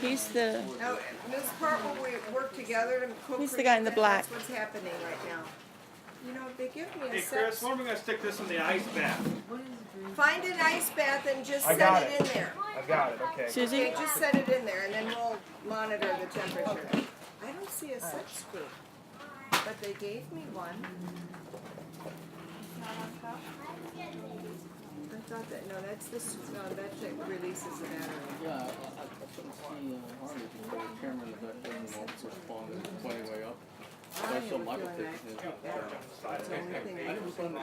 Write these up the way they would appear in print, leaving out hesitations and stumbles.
He's the Now, Ms. Part, will we work together to co-create? He's the guy in the black. That's what's happening right now. You know, they give me a Hey set. Chris, when are we gonna stick this in the ice bath? Find an ice bath and just I set got it it. in there. I got it, okay. Susie. Okay, just set it in there and then we'll monitor the temperature. I don't see a set screw, but they gave me one. I thought that, no, that's this, no, that releases the battery. Yeah, I couldn't see Harley because the camera in the back didn't respond any way up. So I saw Michael taking his. That's the only thing I can think of.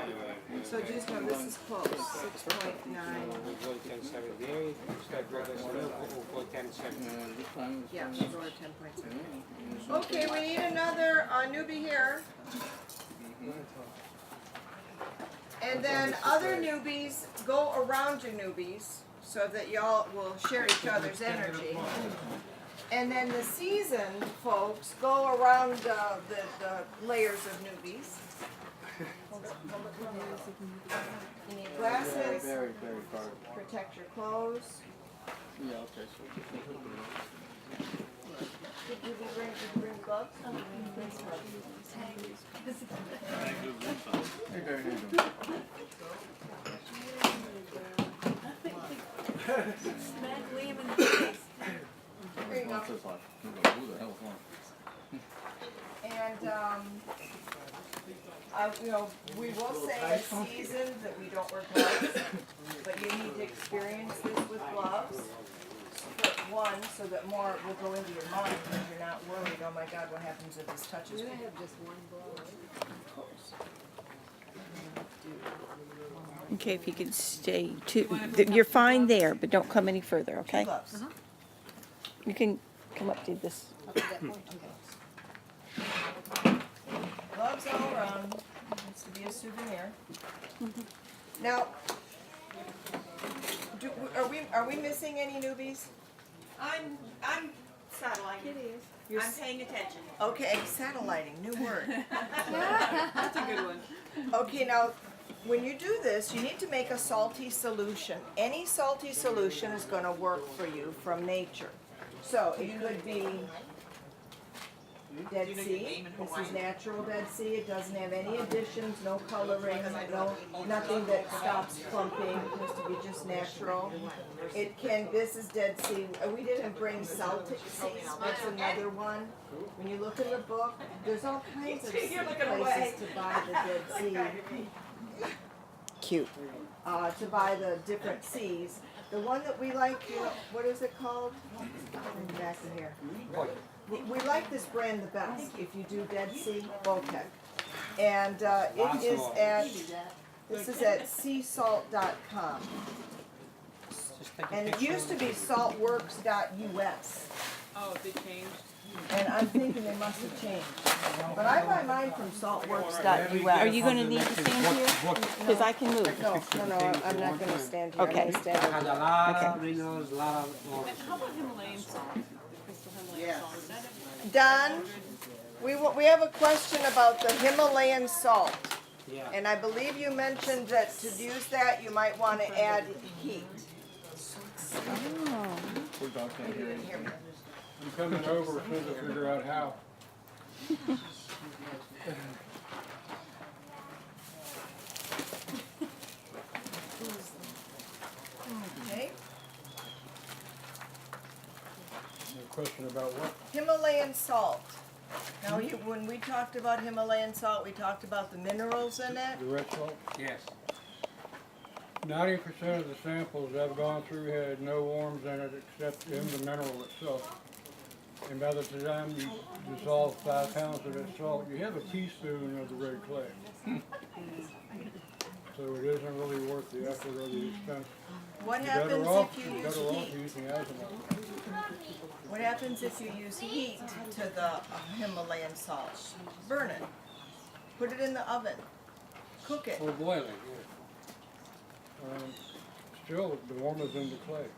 So just know this is close, 6.9. And this time it's Yeah, she's over 10.7. Okay, we need another newbie here. And then other newbies, go around your newbies so that y'all will share each other's energy. And then the seasoned folks go around the layers of newbies. You need glasses, very far. protect your clothes. Yeah, okay, so. Did you bring gloves? Hey, Barry, how you doing? Smack Liam in the face. There you go. What's this like? Who the hell is one? And, you know, we will say as seasoned that we don't wear gloves, but you need to experience this with gloves. One, so that more will go into your mind and you're not worried, oh my God, what happens if this touches me? I have just one glove. Of course. Okay, if you could stay you're fine there, but don't come any further, Two okay? gloves. You can come up to this. Gloves all around, needs to be a souvenir. Now, are we missing any newbies? I'm satelliting. You're I'm paying attention. Okay, satelliting, new word. That's a good one. Okay, now, when you do this, you need to make a salty solution. Any salty solution is gonna work for you from nature. So it could be Dead Sea. This is natural Dead Sea. It doesn't have any additions, no coloring, nothing that stops clumping. It has to be just natural. This is Dead Sea. We didn't bring Celtic Seas. That's another one. When you look in the book, there's all kinds of places to buy the Dead Sea. Cute. To buy the different seas. The one that we like, what is it called? Back in here. We like this brand the best. If you do Dead Sea, Voltec. And this is at seasalt.com. And it used to be saltworks.us. Oh, they changed. And I'm thinking they must have changed. But I buy mine from saltworks.us. Are you gonna need to stand here? Because I can move. No, I'm not gonna stand here. Okay. I'm gonna stand Has over a there. lot of minerals, a lot of. How about Himalayan salt? Crystal Himalayan salt. Is that Don, we have a question about the Himalayan salt. Yeah. And I believe you mentioned that to use that, you might want to add heat. Oh. We're talking here. I'm coming over as soon as I figure out how. Okay. A question about what? Himalayan salt. Now, when we talked about Himalayan salt, we talked about the minerals in it. The red salt? Yes. 90% of the samples I've gone through had no worms in it except in the mineral itself. And by the time you dissolve 5 pounds of that salt, you have a teaspoon of the red clay. So it isn't really worth the effort or the expense. What You're happens better off, if you you're use better off heat? using azimuth. What happens if you use heat to the Himalayan salt? Burn it. Put it in the oven. Cook it. Or boiling, yeah. Still, the worm is in the clay.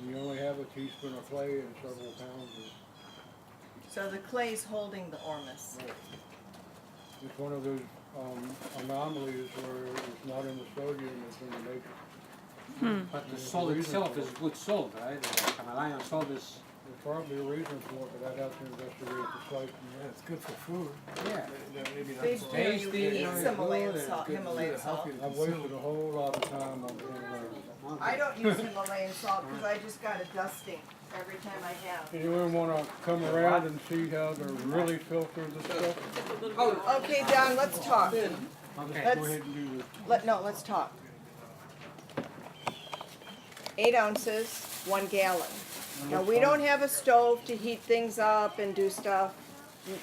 And you only have a teaspoon of clay and several pounds of. So the clay's holding the ORMUS. It's one of those anomalies where it's not in the sodium, it's in the nature. But the salt itself is good salt, right? Himalayan salt is, There's probably a reason for it, but I'd have to investigate the site. Yeah, it's good for food. yeah. Maybe not They so do, tasty, you you eat know, some it's Himalayan good, it's salt, good, Himalayan it's salt. healthy to I've consume. wasted a whole lot of time on Himalayan. I don't use Himalayan salt because I just got a dusting every time I have. Anyone wanna come around and see how they're really filtered the stuff? Okay, Don, let's talk. Okay. Go Let's, ahead and do let's talk. 8 ounces, 1 gallon. Now, we don't have a stove to heat things up and do stuff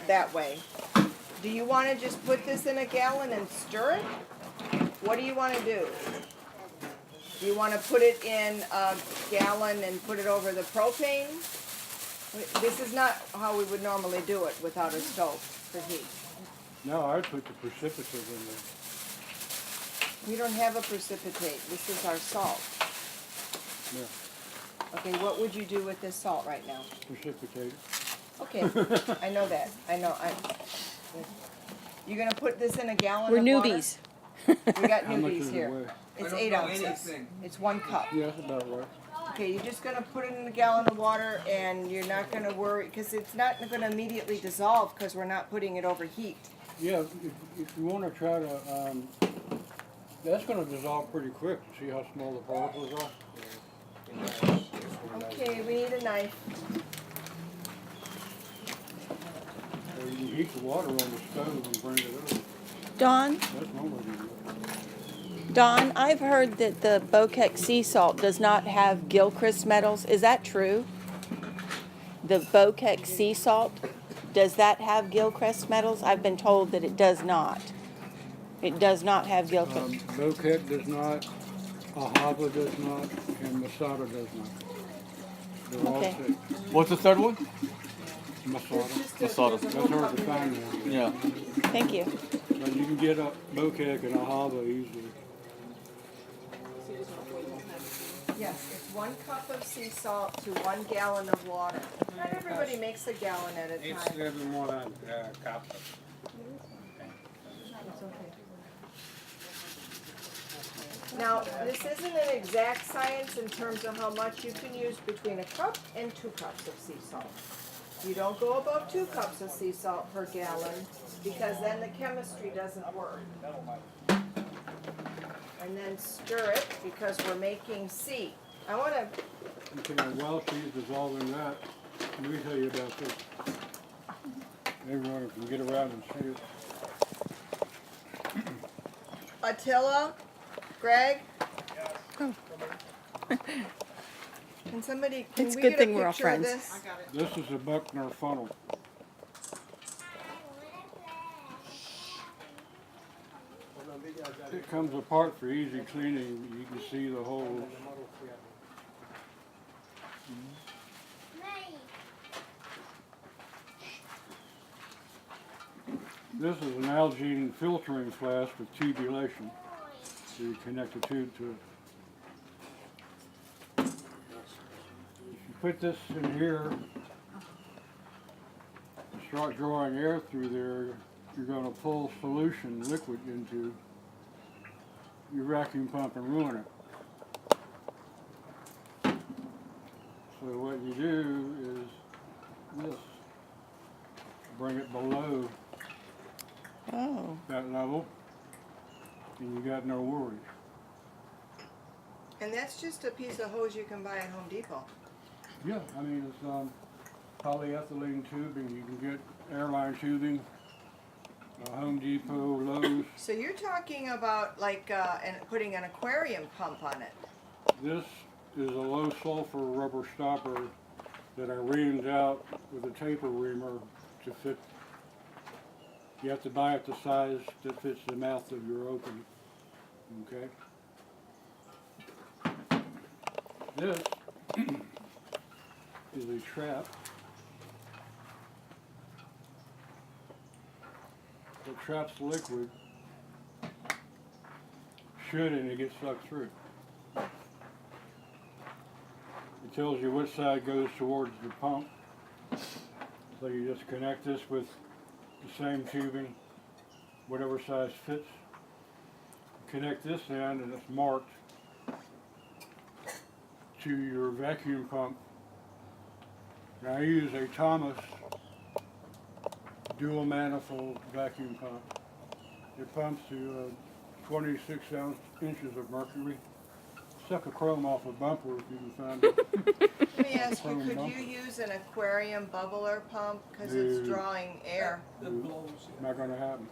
that way. Do you wanna just put this in a gallon and stir it? What do you wanna do? Do you wanna put it in a gallon and put it over the propane? This is not how we would normally do it without a stove for heat. No, I'd put the precipitate in there. We don't have a precipitate, this is our salt. Yeah, Okay, what would you do with this salt right now? precipitate. Okay, I know that, You're gonna put this in a gallon We're of water? newbies. We got How much newbies does it here. weigh? It's 8 ounces. It's 1 cup. Yeah, that's about right. Okay, you're just gonna put it in a gallon of water and you're not gonna worry, because it's not gonna immediately dissolve because we're not putting it over heat. Yeah, if you wanna try to, that's gonna dissolve pretty quick. See how small the particles are? Okay, we need a knife. So you can heat the water on the stove and bring it over. Dawn, That's one way to do it. Dawn, I've heard that the Bokek sea salt does not have Gilchrist metals. Is that true? The Bokek sea salt, does that have Gilchrist metals? I've been told that it does not. It does not have Gilchrist. Bokek does not, Ahava does not, and Masada does not. They're all Okay. safe. What's the third one? Masada. Masada. That's hard to find now. Yeah. Thank you. But you can get a Bokek and Ahava easily. Yes, it's 1 cup of sea salt to 1 gallon of water. Not everybody makes a gallon at a It's a time. little more than cup. Now, this isn't an exact science in terms of how much you can use between a cup and 2 cups of sea salt. You don't go above 2 cups of sea salt per gallon because then the chemistry doesn't work. And then stir it because we're making sea. I want to, Okay, while she's dissolving that, let me tell you about this. Everyone can get around and see it. Attila, Greg? Oh. Can somebody, It's can a we good get thing a we're all picture of friends. this? This is a Buckner funnel. It comes apart for easy cleaning. You can see the holes. This is an Algene filtering flask with tubulation. So you connect a tube to it. If you put this in here, start drawing air through there, you're going to pull solution liquid into your vacuum pump and ruin it. So what you do is this, bring it below Oh, that level, and you got no worries. And that's just a piece of hose you can buy at Home Depot. Yeah, I mean, it's polyethylene tubing. You can get airline tubing, Home Depot, Lowe's. So you're talking about like putting an aquarium pump on it. This is a low sulfur rubber stopper that I reamed out with a taper reamer to fit. You have to buy it the size that fits the mouth of your opening. Okay? This is a trap that traps liquid should and it gets sucked through. It tells you which side goes towards the pump. So you just connect this with the same tubing, whatever size fits. Connect this in and it's marked. to your vacuum pump. Now I use a Thomas dual manifold vacuum pump. It pumps to 26 inches of mercury. Suck a chrome off a bumper if you can find it. Let me ask you, could you use an aquarium bubbler pump? Because it's No. drawing air. Not gonna happen.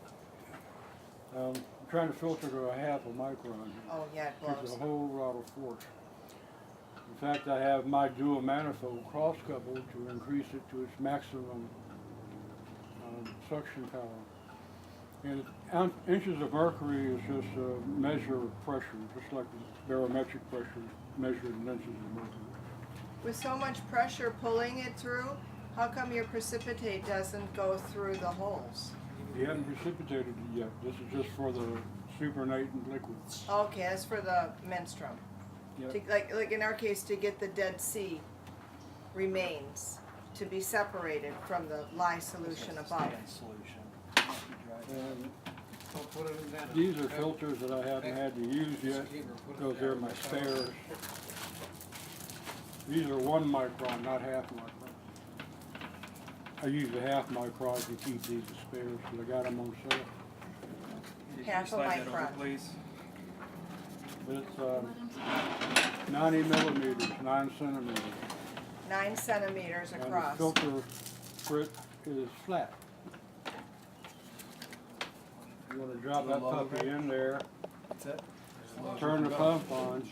I'm trying to filter to a half a micron. Oh, yeah, it It's a blows. whole lot of force. In fact, I have my dual manifold cross-coupled to increase it to its maximum suction power. And inches of mercury is just a measure of pressure, just like the barometric pressure measured in inches of mercury. With so much pressure pulling it through, how come your precipitate doesn't go through the holes? You haven't precipitated it yet. This is just for the supernatant liquids. Okay, that's for the menstruum. Yep. To, like in our case, to get the Dead Sea remains to be separated from the lye solution above. And these are filters that I haven't had to use yet because they're my spares. These are 1 micron, not half micron. I use a half micron to keep these as spares because I got them on sale. Can you Half a slide that over, micron. please? It's 90 millimeters, 9 centimeters. 9 centimeters And the across. filter for it is flat. You want to drop that puppy in there, turn the pump on,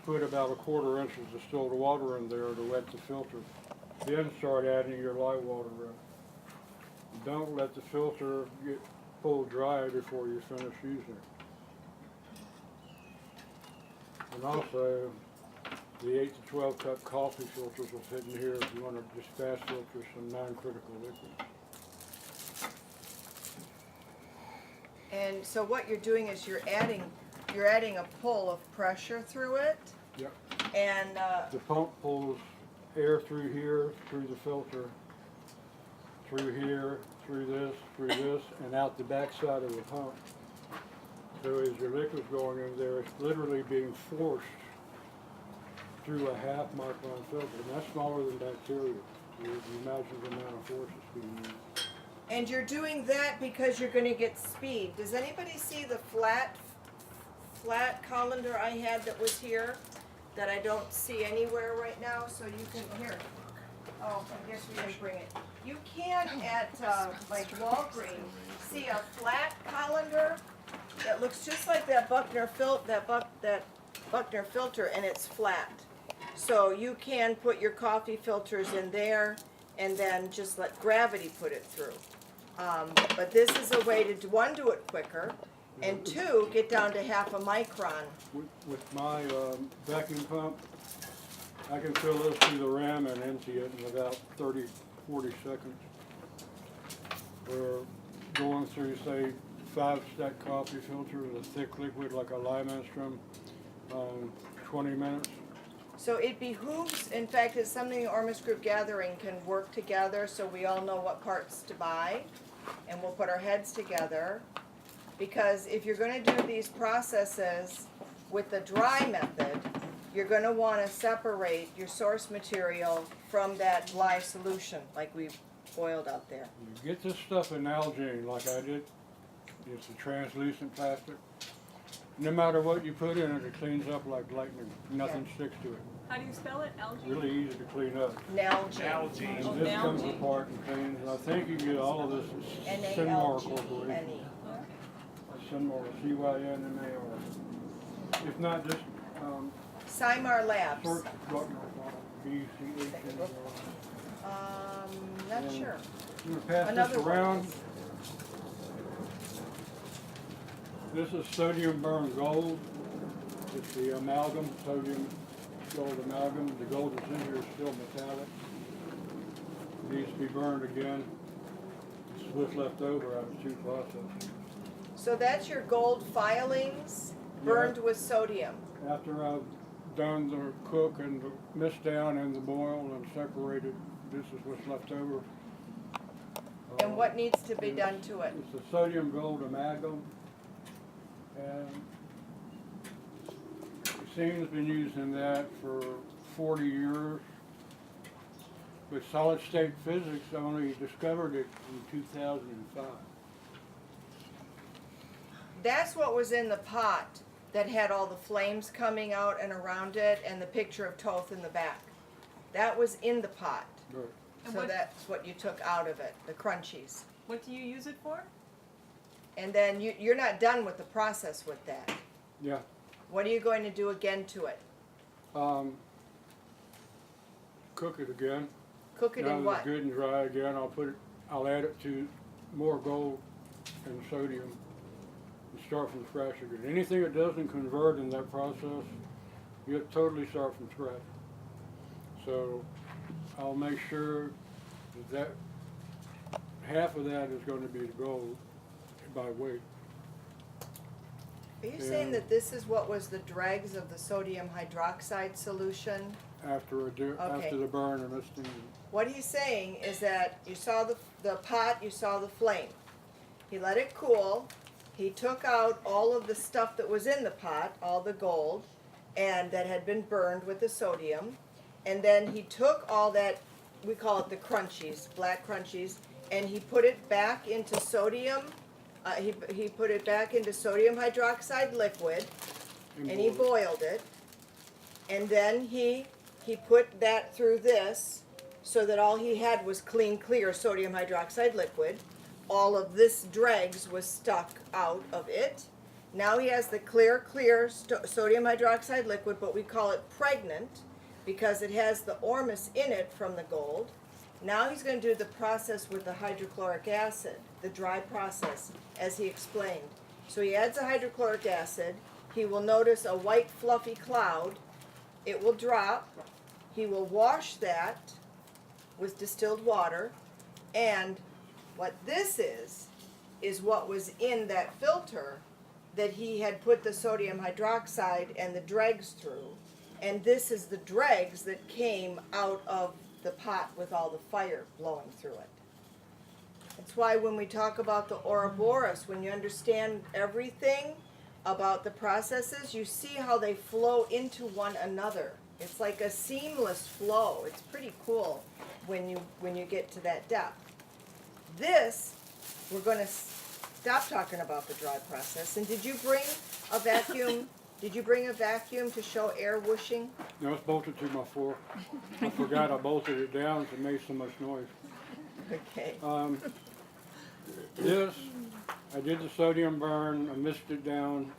put about 1/4 inch of distilled water in there to wet the filter. Then start adding your lye water in. Don't let the filter get full dry before you finish using it. And also, the 8 to 12 cup coffee filters will fit in here if you want to just fast filter some non-critical liquid. And so what you're doing is you're adding a pull of pressure through it. Yep. And The pump pulls air through here, through the filter, through here, through this, and out the backside of the pump. So as your liquid's going in there, it's literally being forced through a half micron filter, and that's smaller than bacteria. You imagine the amount of force that's being used. and you're doing that because you're going to get speed. Does anybody see the flat colander I had that was here that I don't see anywhere right now? So you can here. Oh, I guess we didn't bring it. You can at like Walgreens see a flat colander that looks just like that Buckner Buckner filter, and it's flat. So you can put your coffee filters in there and then just let gravity put it through. But this is a way to, one, do it quicker, and 2, get down to half a micron. With my vacuum pump, I can fill this through the rim and empty it in about 30, 40 seconds. We're going through, say, 5-stack coffee filter with a thick liquid like a lye menstruum, 20 minutes. So it behooves, in fact, it's something the ORMUS group gathering can work together so we all know what parts to buy, and we'll put our heads together. Because if you're going to do these processes with the dry method, you're going to want to separate your source material from that lye solution like we boiled out there. You get this stuff in Nalgene like I did. It's a translucent plastic. No matter what you put in it, it cleans up like lightning. Nothing sticks to it. How do you spell it? Algae? Really easy to clean up. Nalgene. Algae. And this comes Nalgene. apart and cleans. And I think you get all of this at Sinmar Corporation. N-A-L-G-E-N-E. Sinmar, C-Y-N-M-A-R. If not, just Cymar Labs. search Buckner, B-C-H-N-E-R. Not And sure. I'm gonna pass Another this one around. is- This is sodium burned gold. It's the amalgam, sodium gold amalgam. The gold that's in here is still metallic. It needs to be burned again. It's what's left over after 2 processes. So that's your gold filings burned with sodium. After I've done the cook and the mist down and the boil and separated, this is what's left over. And what needs to be done to it? It's a sodium gold amalgam. And Seam's been using that for 40 years. But solid state physics only discovered it in 2005. That's what was in the pot that had all the flames coming out and around it and the picture of Thoth in the back. That was in the pot. Right. And So what- that's what you took out of it, the crunchies. What do you use it for? And then you're not done with the process with that. Yeah. What are you going to do again to it? Cook it again. Cook it Now in that what? it's good and dry again, I'll add it to more gold and sodium and start from scratch again. Anything that doesn't convert in that process, you have to totally start from scratch. So I'll make sure that half of that is going to be gold by weight. Are you saying Yeah. that this is what was the dregs of the sodium hydroxide solution? After the burn and this thing. What he's saying is that you saw the pot, you saw the flame. He let it cool. He took out all of the stuff that was in the pot, all the gold, and that had been burned with the sodium. And then he took all that, we call it the crunchies, black crunchies, and he put it back into sodium. He put it back into sodium hydroxide liquid, and he boiled it. And then he put that through this, so that all he had was clean, clear sodium hydroxide liquid. All of this dregs was stuck out of it. Now he has the clear sodium hydroxide liquid, but we call it pregnant because it has the ORMUS in it from the gold. Now he's going to do the process with the hydrochloric acid, the dry process, as he explained. So he adds the hydrochloric acid. He will notice a white fluffy cloud. It will drop. He will wash that with distilled water. And what this is what was in that filter that he had put the sodium hydroxide and the dregs through. And this is the dregs that came out of the pot with all the fire blowing through it. That's why when we talk about the Ouroboros, when you understand everything about the processes, you see how they flow into one another. It's like a seamless flow. It's pretty cool when you get to that depth. This, we're going to stop talking about the dry process. And did you bring a vacuum? Did you bring a vacuum to show air whooshing? No, it's bolted to my fork. I forgot I bolted it down, so it made so much noise. Okay. This, I did the sodium burn, I mixed it down.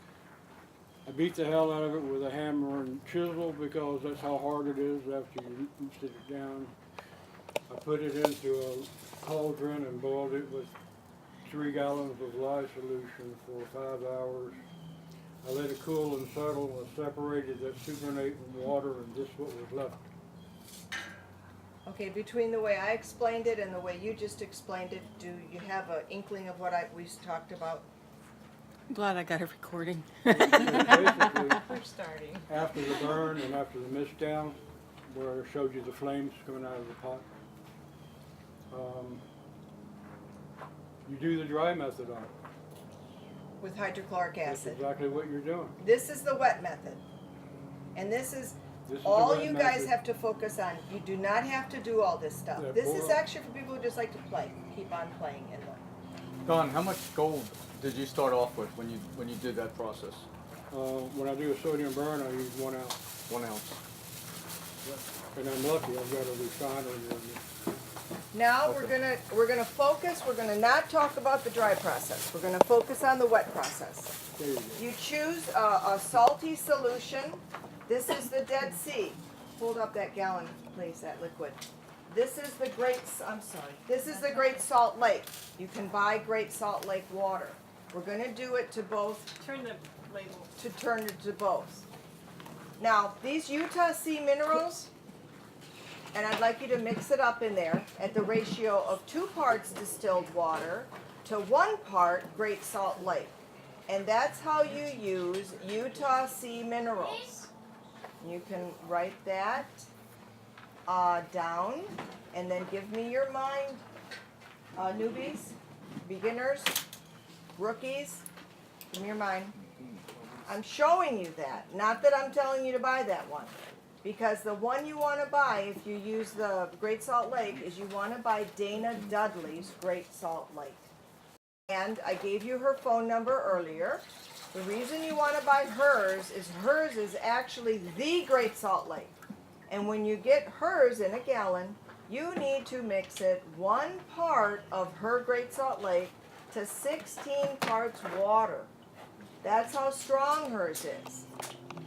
I beat the hell out of it with a hammer and chisel because that's how hard it is after you sit it down. I put it into a cauldron and boiled it with 3 gallons of lye solution for 5 hours. I let it cool and settle and separated that supernatant from water, and this is what was left. Okay, between the way I explained it and the way you just explained it, do you have an inkling of what we talked about? I'm glad I got a recording. Basically, We're starting. after the burn and after the mist down, where I showed you the flames coming out of the pot, you do the dry method on it. With hydrochloric That's acid. exactly what you're doing. This is the wet method. And this is This is the all wet you guys method. have to focus on. You do not have to do all this stuff. Yeah, This is boil. actually for people who just like to play. Keep on playing in the Don, how much gold did you start off with when you did that process? When I do a sodium burn, I use 1 ounce. 1 ounce. And I'm lucky, I've got a refinery near me. Now Okay. we're gonna focus. We're gonna not talk about the dry process. We're gonna focus on the wet process. There you go. You choose a salty solution. This is the Dead Sea. Hold up that gallon, please, that liquid. This is the This is the Great Salt Lake. You can buy Great Salt Lake water. We're gonna do it to both, Turn the label. to turn it to both. Now, these Utah Sea minerals, and I'd like you to mix it up in there at the ratio of 2 parts distilled water to 1 part Great Salt Lake. And that's how you use Utah Sea minerals. You can write that down, and then give me your mind, newbies, beginners, rookies, give me your mind. I'm showing you that, not that I'm telling you to buy that one. Because the one you want to buy, if you use the Great Salt Lake, is you want to buy Dana Dudley's Great Salt Lake. And I gave you her phone number earlier. The reason you want to buy hers is actually the Great Salt Lake. And when you get hers in a gallon, you need to mix it 1 part of her Great Salt Lake to 16 parts water. That's how strong hers is.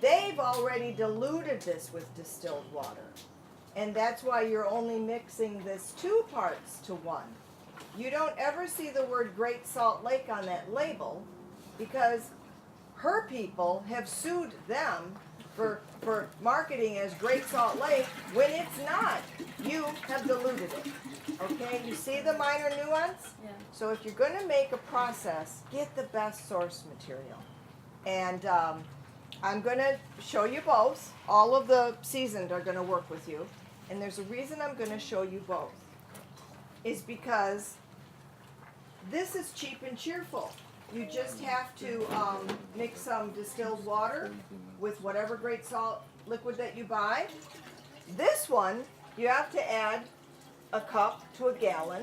They've already diluted this with distilled water. And that's why you're only mixing this 2 parts to 1. You don't ever see the word Great Salt Lake on that label because her people have sued them for marketing as Great Salt Lake when it's not. You have diluted it. Okay, you see the minor nuance? Yeah. So if you're going to make a process, get the best source material. And I'm going to show you both. All of the seasoned are going to work with you. And there's a reason I'm going to show you both. Is because this is cheap and cheerful. You just have to mix some distilled water with whatever Great Salt liquid that you buy. This one, you have to add a cup to a gallon.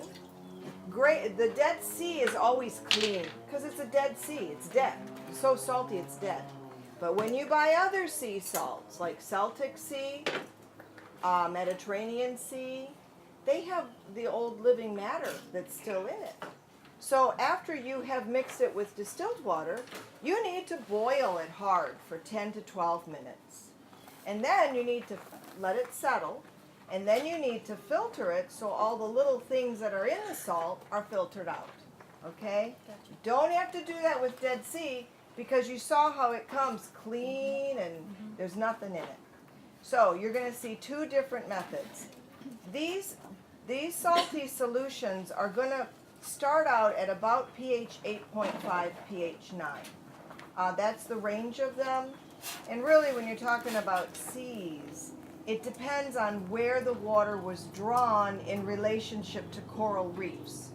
The Dead Sea is always clean because it's a Dead Sea. It's dead. It's so salty, it's dead. But when you buy other sea salts like Celtic Sea, Mediterranean Sea, they have the old living matter that's still in it. So after you have mixed it with distilled water, you need to boil it hard for 10 to 12 minutes. And then you need to let it settle. And then you need to filter it so all the little things that are in the salt are filtered out. Okay? You don't have to do that with Dead Sea because you saw how it comes clean and there's nothing in it. So you're going to see 2 different methods. These salty solutions are going to start out at about pH 8.5, pH 9. That's the range of them. And really when you're talking about seas, it depends on where the water was drawn in relationship to coral reefs.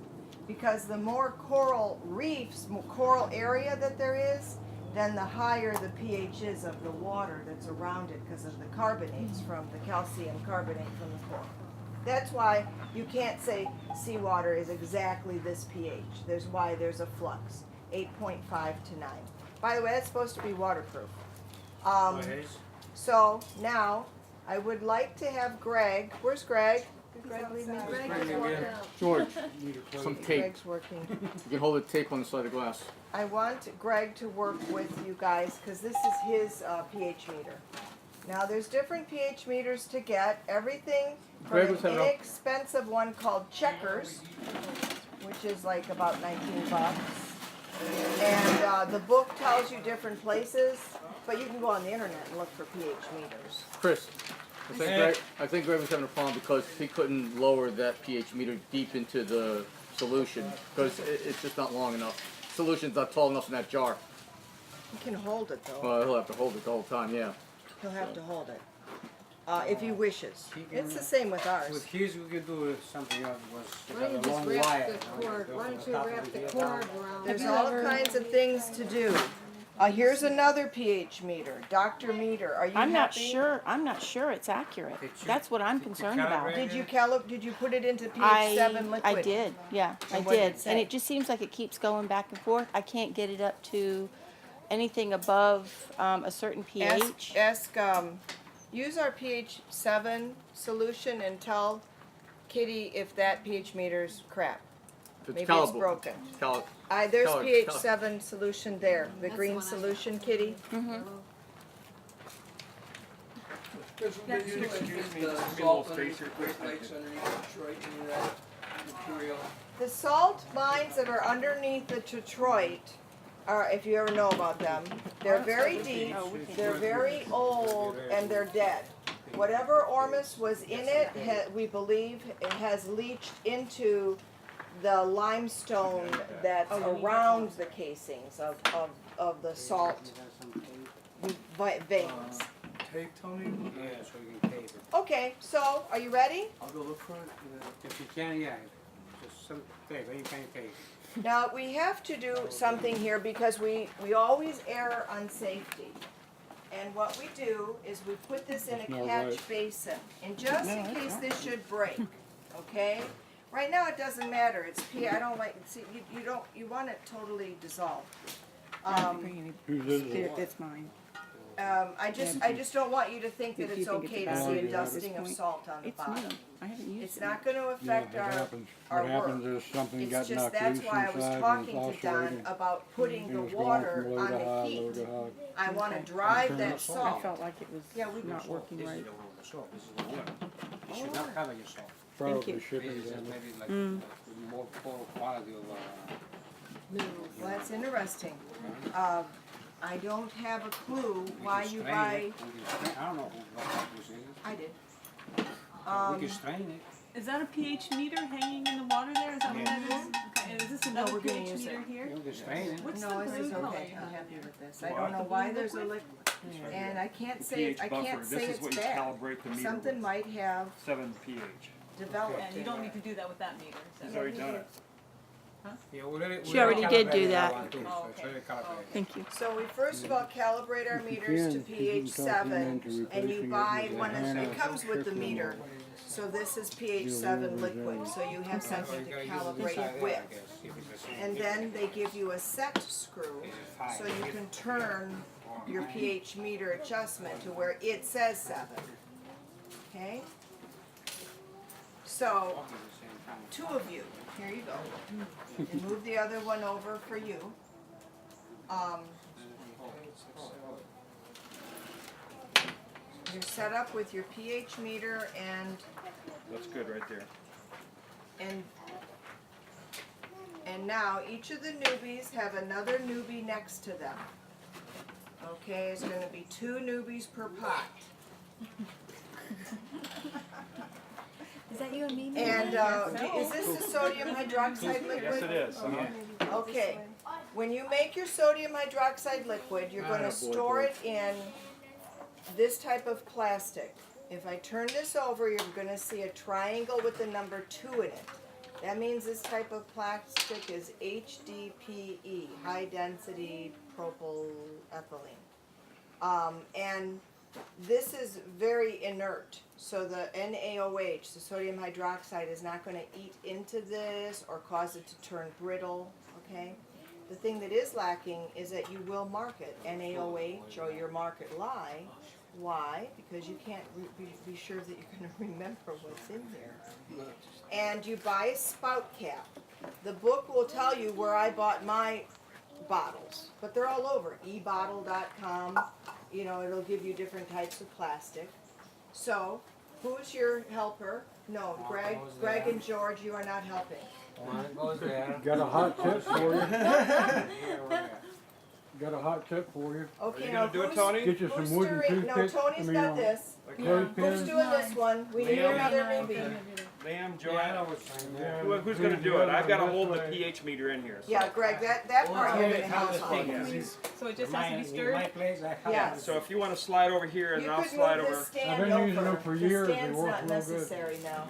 Because the more coral reefs, more coral area that there is, then the higher the pH is of the water that's around it because of the carbonates from the calcium carbonate from the coral. That's why you can't say seawater is exactly this pH. There's why there's a flux, 8.5 to 9. By the way, that's supposed to be waterproof. So now I would like to have Greg. Where's Greg? Did Greg leave me? George, some tape. Greg's working. You can hold the tape on the side of glass. I want Greg to work with you guys because this is his pH meter. Now there's different pH meters to get. Everything from Greg an was having a- inexpensive one called Checkers, which is like about 19 bucks. And the book tells you different places, but you can go on the internet and look for pH meters. Chris, I think Greg was having a problem because he couldn't lower that pH meter deep into the solution because it's just not long enough. Solution's not tall enough in that jar. You can hold it though. Well, he'll have to hold it the whole time, yeah. He'll have to hold it if he wishes. It's the same with ours. With his, we could do something else, was Why don't you a just long wrap wire. the cord, why don't you wrap the cord around? There's all kinds of things to do. Here's another pH meter, Dr. Meter. Are you I'm not happy? sure. I'm not sure it's accurate. Did you- That's what I'm did you concerned about. calibrate Did you put it into pH 7 liquid? I did. Yeah, I And what did did. it say? And it just seems like it keeps going back and forth. I can't get it up to anything above a certain pH. Use our pH 7 solution and tell Kitty if that pH meter's crap. If it's Maybe calibrable. it's broken. Cal- There's Color- pH color. 7 solution there, the That's green the one I- solution, Kitty. Excuse me, just give me a little space here, please. Thank you. The salt mines that are underneath the Detroit are, if you ever know about them, they're very deep, they're very old, and they're dead. Whatever ORMUS was in it, we believe, it has leached into the limestone that's around the casings of the salt veins. Tape, Tony? Yeah, so you can tape it. Okay, so are you ready? I'll go look for it. If you can, yeah, just some tape, you can tape it. Now, we have to do something here because we always err on safety. And what we do is we put this in a Smells catch right. basin, and just in case this should break, okay? Right now, it doesn't matter, it's I don't like, see, you want it totally dissolved. Whose is Here, it? it's mine. I just don't want you to think that If it's you think okay it's to a see bad a idea at this dusting of point, salt on the It's me. bottom. I haven't used it. It's not gonna Yeah, affect what happens, our what happens work. is something It's got just, knocked that's loose why I was inside and talking it's to Don oscillating. about putting And the it's going water from low on to the high, heat. low to high. I wanna Okay. drive Turn that it I salt. felt like it was Yeah, we not can- working This is right. the one with the salt, this is the wood. You should not have your salt. Probably you. shipping This is damage. maybe like, Mm. more poor quality of, Well, that's interesting. I don't have a clue why you buy, I don't know what this is. I did. We can strain it. Is that a pH meter hanging in the water there? Is that what that is? Okay, and is this another we're gonna pH use meter it. here? You can strain it. What's No, the this blue is color? okay, I'm happy with this. I don't know why there's a liquid, and I can't say, pH I buffer, can't this say is it's what you bad. calibrate the meter Something with. might have 7 pH. developed And you in don't there. need to do that with that meter. He's already done it. Yeah, She already did do that. Oh, okay. Thank you. So we first of all calibrate our If you meters to can, you pH can talk him 7, into and you replacing it buy with a one of, Hannah it comes with the trickle meter. mold. So this is pH 7 liquid, so you have something to calibrate it with. And then they give you a set screw, so you can turn your pH meter adjustment to where it says 7. Okay? So, 2 of you, here you go. And move the other one over for you. You're set up with your pH meter That's good right there. and now each of the newbies have another newbie next to them. Okay, it's gonna be 2 newbies per pot. Is that you and me? And, is this the sodium hydroxide liquid? Yes, it is. Uh-huh. Okay, when you make your sodium hydroxide liquid, you're gonna store it in this type of plastic. If I turn this over, you're gonna see a triangle with the number 2 in it. That means this type of plastic is HDPE, high density propylethylene. And this is very inert, so the NaOH, the sodium hydroxide, is not gonna eat into this or cause it to turn brittle, okay? The thing that is lacking is that you will mark it NaOH or your mark it lye. Why? Because you can't be sure that you're gonna remember what's in here. And you buy a spout cap. The book will tell you where I bought my bottles, but they're all over, ebottle.com. You know, it'll give you different types of plastic. So, who's your helper? No, Greg and George, you are not helping. One goes there. Got a hot tip for you. Here, right Got a hot tip for you. Okay, you now gonna do it, who's, Tony? Get you who's some wooden doing, no, toothpicks. Tony's got this. Clothespins. Who's doing this one? We need Liam. another newbie. Liam, Yeah, I Joanne. know what's saying there. Who's gonna do it? I've gotta hold the pH meter in here. So. Yeah, Greg, that part you're gonna help on. So it just has to be In stirred? my place, I have. Yes. So if you wanna slide over here and You I'll could slide move over. this stand I've been using over. them for The years. They stand's work not real good. necessary now.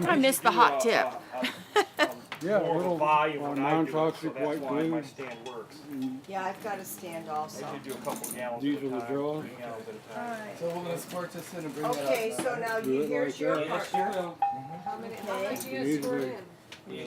I missed the hot tip. Yeah, More of a little volume when I do it, so non-toxic that's white why my glue. stand works. Yeah, I've got a stand also. I could do a couple gallons These at a are the time, draws. 3 gallons at a time. Alright. So we're gonna squirt this in and bring it up. Okay, so now Do you, it here's like your that. part. Yes, you will. Okay. Easily.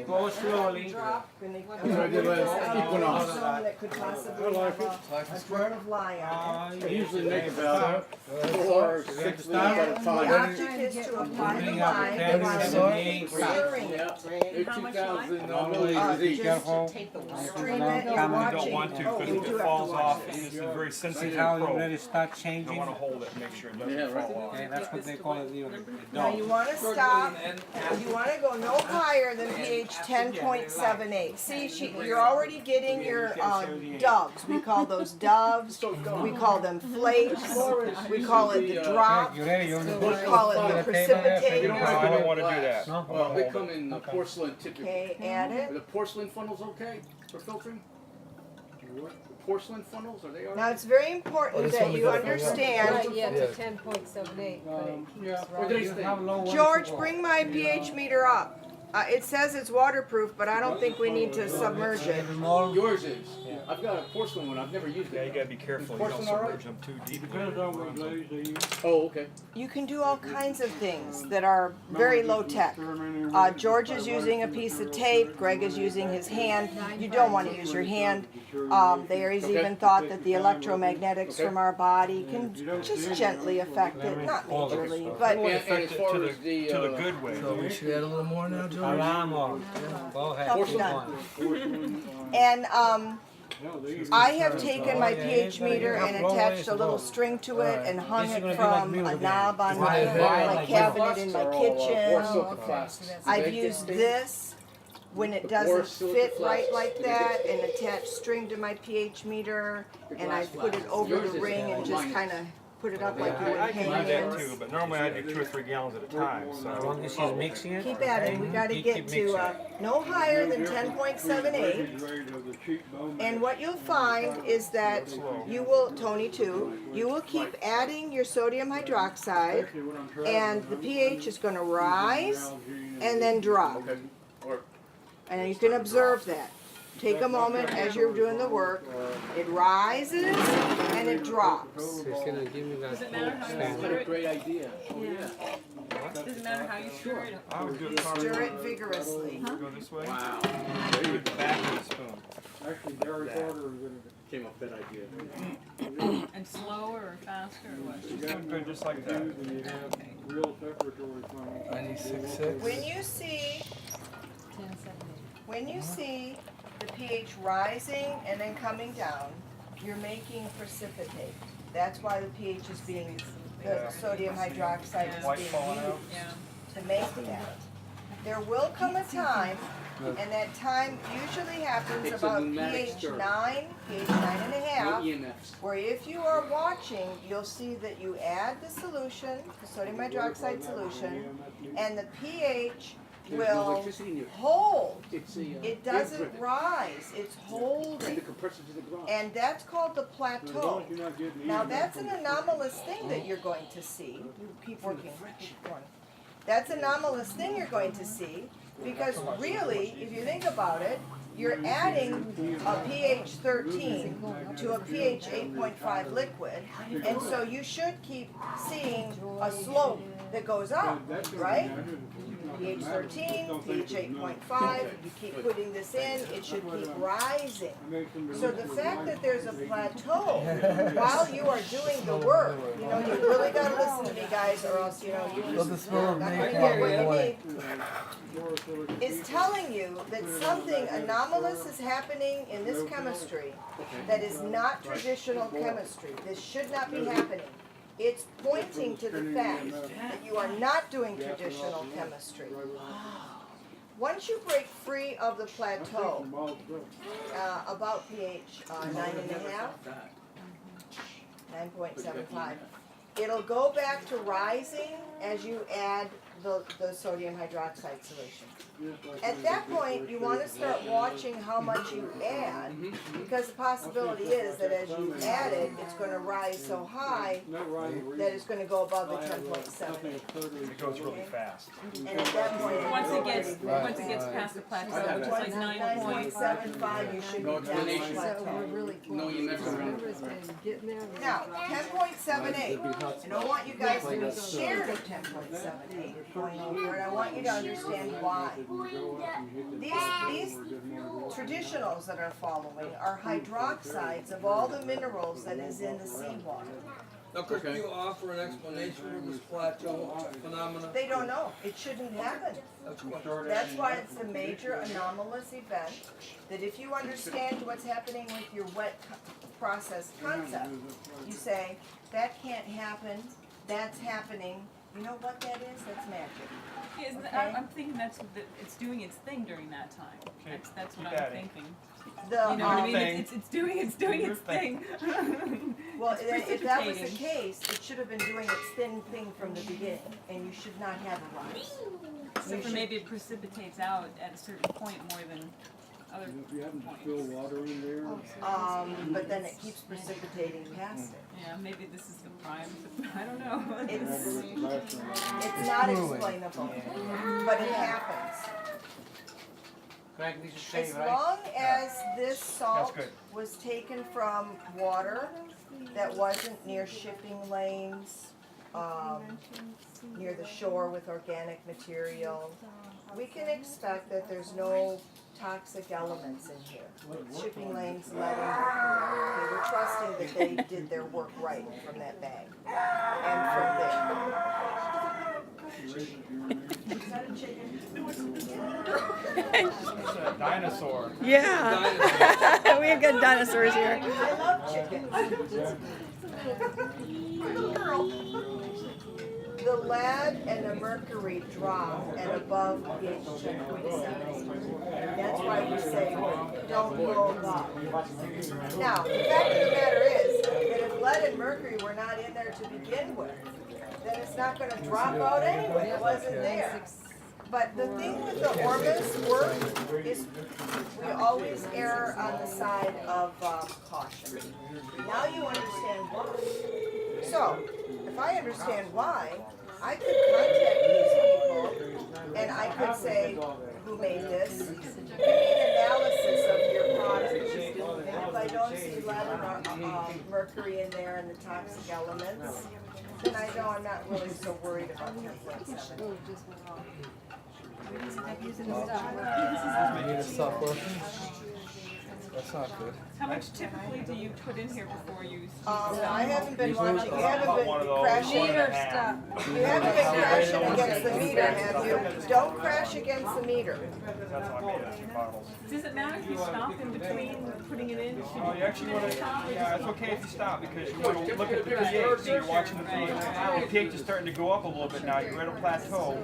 Go slowly. Drop. That's what I did last Equinox. Zone that could possibly I like have it. Like a a squirt? drop of lye on it. I usually make Maybe about 4 or 6 liters at a And the time. object is to apply the Bring up lye 10, while 78, stirring it. Yeah. They're How much 2,000 Normally, milliliters be each. careful. Stream it, Come you're on, You watching. don't want to Oh, because we if do it have falls to off, watch this this. is a very See sensitive how you probe. let it start You changing? wanna hold it, make sure it doesn't Yeah, right. fall off. Okay, that's what they call it, you know, the Now dog. you wanna stop, you wanna go no higher than pH 10.78. See, you're already getting your doves. We call those doves, we call them flakes, we call it the drop, You ready? You want to we call it the You No, precipitator. I don't wanna do that. No? I wanna They hold come it. in porcelain typically. Okay, add Are it. the porcelain funnels okay for filtering? The porcelain funnels, are they all Now right? it's very important that you understand. Yeah, to 10.78. Yeah. Or do they You stay? have low ones George, to go. bring my pH meter up. It says it's waterproof, but I don't think we need to submerge it. Yours is. I've got a porcelain one. I've never used Yeah, you it. gotta be careful. You don't Porcelain all right? submerge them too deep. Depends on what glaze they use. Oh, okay. You can do all kinds of things that are very low tech. George is using a piece of tape. Greg is using his hand. You don't want to use your hand. There's even thought that the electromagnetics from our body can just gently affect it, not majorly, but And as far To as the, the good way. So we should add a little more now, George? Alarm. Go ahead. Tough Keep done. going. And I have taken my pH meter and attached a little string to it and hung it from a knob on my cabinet in my kitchen. I've used this when it doesn't fit right like that, and attached string to my pH meter, and I put it over the ring and just kind of put it up like you would I can do hang that hands. too, but normally I do 2 or 3 gallons at a time. As So long as she's mixing it. Keep at it. We got to Keep get to no higher than 10.78. And what you'll find is that you will, Tony too, you will keep adding your sodium hydroxide, and the pH is going to rise and then drop. And you can observe that. Take a moment as you're doing the work. It rises and it drops. She's gonna give me that. Does it matter how you stand. stir it? Great idea. Yeah. Does it matter how you stir it? I would do You it stir it vigorously. Go this way. Wow. Maybe the back of the spoon. Actually, Derek Carter is Came up with that idea. And slower or faster or what? Just do it good, just like that. and you have real separatory funnels. 96.6. When you see the pH rising and then coming down, you're making precipitate. That's why the pH is being, the sodium hydroxide is White being falling out. Yeah. used to make that. There will come a time, and that time usually happens It's a about pneumatic pH stir. 9, pH 9.5, EMFs. where if you are watching, you'll see that you add the solution, the sodium hydroxide solution, and the pH There's no will electricity in your. hold. It's a. It doesn't rise, it's And the holding. compressor to the ground. And that's called the As long plateau. as you're not getting Now in, that's an anomalous thing that you're going to see. You keep working, keep going. That's an anomalous thing you're going to see, because really, if you think about it, you're adding a pH 13 to a pH 8.5 liquid, and so you should keep seeing a slope that goes up, right? pH 13, pH 8.5, you keep putting this in, it should keep rising. So the fact that there's a plateau while you are doing the work, you know, you really gotta listen to me, guys, or else, you know, you're just not gonna get what you need, is telling you that something anomalous is happening in this chemistry that is not traditional chemistry. This should not be happening. It's pointing to the fact that you are not doing traditional chemistry. Once you break free of the plateau, about pH 9.5, 9.75, it'll go back to rising as you add the sodium hydroxide solution. At that point, you want to start watching how much you add, because the possibility is that as you add it, it's going to rise so high that it's going to go above the 10.7. It goes really fast. And at that point, Once it gets past the plateau, which is like 9.75, you should No be down the explanation. plateau. No EMFs around. Now, 10.78. I don't want you guys to be scared of 10.78 going over it. I want you to understand why. These traditionals that are following are hydroxides of all the minerals that is in the seawater. Now, could you offer an explanation of this plateau phenomenon? They don't know. It shouldn't happen. That's why it's a major anomalous event, that if you understand what's happening with your wet process concept, you say, that can't happen, that's happening. You know what that is? That's magic. Yeah, I'm thinking it's doing its thing during that time. That's what I'm thinking. The, You know what I mean? It's doing its thing. well, It's if that was the precipitating. case, it should have been doing its thin thing from the beginning, and you should not have a rise. Except for maybe it precipitates out at a certain point more than other If you happen to spill points. water in there, But then it keeps precipitating past it. Yeah, maybe this is the prime. I don't know. It's not explainable, but it happens. Craig, this is As safe, right? long as this salt good. was taken from water that wasn't near shipping lanes, near the shore with organic material, we can expect that there's no toxic elements in here. Shipping lanes, lead, and mercury. Okay, we're trusting that they did their work right from that bag and from there. Is that a chicken? It's a dinosaur. Yeah. We have good dinosaurs here. I love chickens. The lead and the mercury drop at above pH 10.7. That's why we say don't go above. Now, the fact of the matter is that if lead and mercury were not in there to begin with, then it's not going to drop out anyway. It wasn't there. But the thing with the ORMUS work is we always err on the side of caution. Now you understand why. So, if I understand why, I could contact these people and I could say, who made this? Give me an analysis of your product. And if I don't see lead and mercury in there and the toxic elements, then I know I'm not really so worried about the influence. You need to stop working? That's not good. How much typically do you put in here before you? I haven't been watching, you haven't About one of been those. crashing, Meter stuff. you haven't been crashing against the meter, have you? Don't crash against the meter. That's why I made it 2 bottles. Does it matter if you stop in between putting it in? Oh, you actually want to, yeah, it's okay if you stop because you want to look at the pH. So you're watching the pH. The pH is starting to go up a little bit now. You're at a plateau.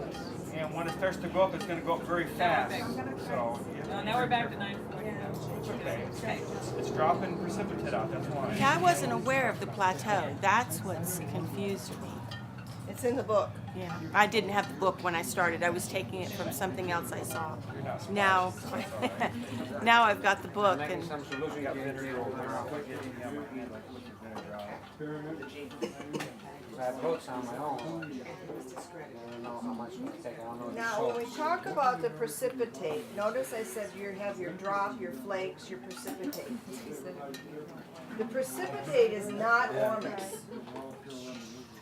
And when it starts to go up, it's going to go up very fast. So, Now we're back to 940. it's okay. It's dropping precipitate out, that's why. Yeah, I wasn't aware of the plateau. That's what's confused me. It's in the book. Yeah, I didn't have the book when I started. I was taking it from something else I saw. Now, now I've got the book, Making and some solution here. I brought some on my own. I don't know how much it will take. I don't know the Now, when we talk about the precipitate, notice I said you have your drop, your flakes, your precipitate. The precipitate is not ORMUS.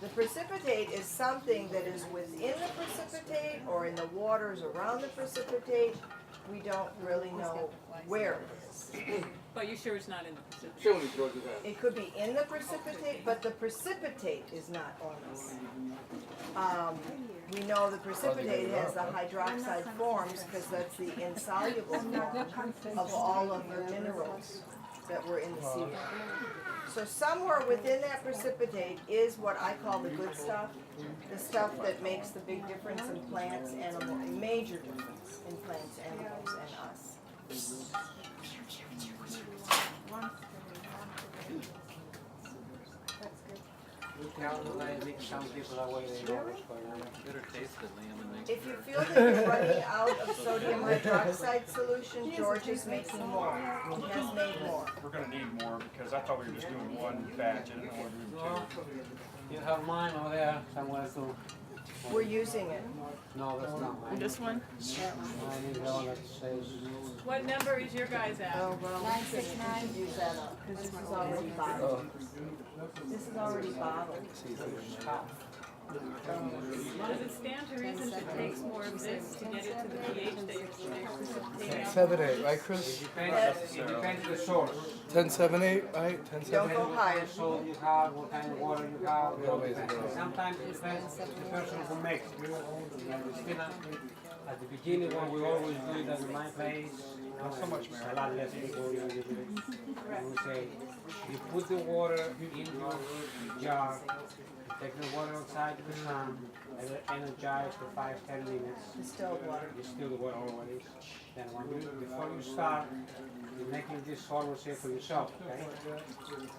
The precipitate is something that is within the precipitate or in the waters around the precipitate. We don't really know where it is. But you sure it's not in the Pacific? Show me, George, with that. It could be in the precipitate, but the precipitate is not ORMUS. We know the precipitate has the hydroxide forms because that's the insoluble form of all of the minerals that were in the seawater. So somewhere within that precipitate is what I call the good stuff, the stuff that makes the big difference in plants, animals, a major difference in plants, animals, and us. Some people are waiting. If you feel that you're running out of sodium hydroxide solution, George is making more. He has made more. We're going to need more because I thought we were just doing 1 batch. I didn't know we were doing 2. You have mine over there somewhere too. We're using it. No, that's not mine. this one. Mine is the one that says. What number is your guys at? Oh, well, 969. Use that up because this is already bottled. This is already bottled. Does it stand to reason if it takes more of this to get it to the pH that you're precipitating out? 7-8, right, Chris? It depends on the source. 10-7-8, right? 10-7-8. Don't go higher. What salt you have, what kind of water you have. Yeah, ways to go. Sometimes it depends the person who makes it. At the beginning, when we always do it at my place, so much, Mary. a lot less people usually do it. We say, you put the water in your jar, you take the water outside to the sun, and energize for 5-10 minutes. Distilled water. Distill the water always. Then before you start, you're making this solution say for yourself, okay?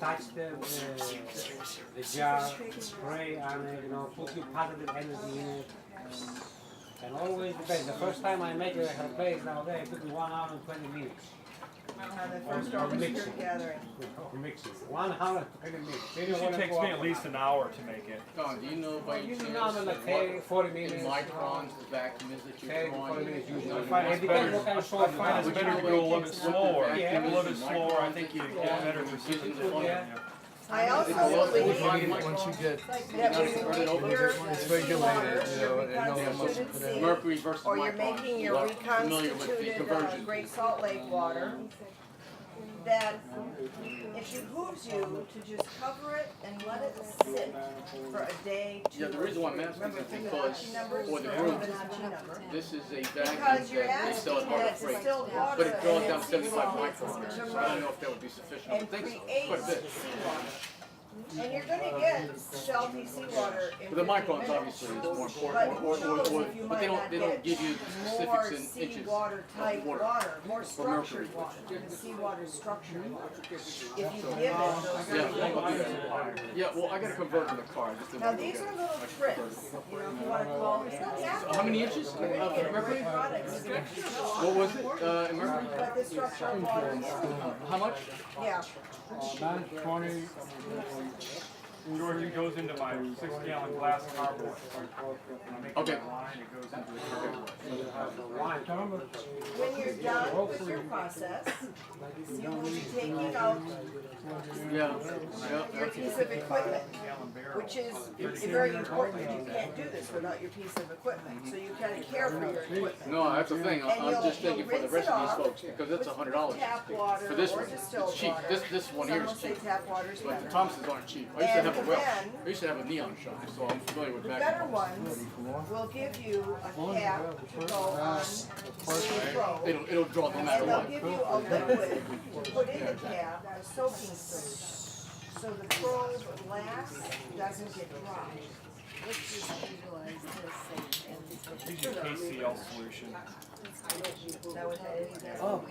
Touch the jar, spray on it, put your positive energy in it. And always depends. The first time I made it at her place nowadays, it took me 1 hour and 20 minutes. on the first orchestra gathering. Mix it. 120 mix. Usually takes me at least an hour to make it. Don, do you know by any Usually chance now, like what 40 minutes. in microns the vacuum is that you're 40 drawing? minutes usually. I find it's better. I find it's better to go a little bit slower. Yeah. A little bit slower. I think you get better precision. Yeah. I also believe Once you get that when you make your it's seawater, regulated, your and no one wants to reconstituted put in. sea, Mercury versus or you're microns. making You your are familiar with the reconstituted conversion. Great Salt Lake water, that it behooves you to just cover it and let it sit for a day, 2 Yeah, the reason why I'm asking Remember is because Fibonacci numbers, for the or group, Fibonacci number. this is a vacuum Because you're that they sell asking at hard that freight. distilled water But it draws and down then 75 seawater microns. to So I don't know if that would be sufficient. I and think so. create Quite a bit. seawater. And you're gonna get salty seawater in 15 But the microns minutes. obviously is more But important. who knows if you But might they not don't get give you the more specifics in inches. seawater type water. water, more mercury. structured water, the seawater structured water. If you give it those Yeah, I'll do certain- that. Yeah, well, I gotta convert to the car. I just didn't Now, want to these go are get it. little I should tricks, convert it. you know, if you wanna call, it's not that. How many inches? You're gonna get Mercury? great products, What was it? In mercury? but the structural water is, How much? yeah. Nance 20, George, it goes into my 6-gallon glass carboy. When I make Okay. my line, it goes into the carboy. Thomas, When you're done with your process, you will be taking out Yeah. your piece of equipment, which is very important. You can't do this without your piece of equipment, so you gotta care for your equipment. No, that's the thing. And I'm you'll- just thinking you'll for the rinse rest it of these off folks because it's with $100 tap water for this or one. distilled It's cheap. water. This one here Some will is say cheap. tap water's But the better. Thompsons aren't cheap. I used to have a And well. then- I used to have a neon shine, so I'm familiar with The vacuum better pumps. ones will give you a cap to go on the probe. It'll draw no matter And they'll what. give you a liquid to put in the cap, a soaking fluid, so the probe lasts, doesn't get dry. Let's just visualize this and These are KCl solution. Is that what that is? Oh.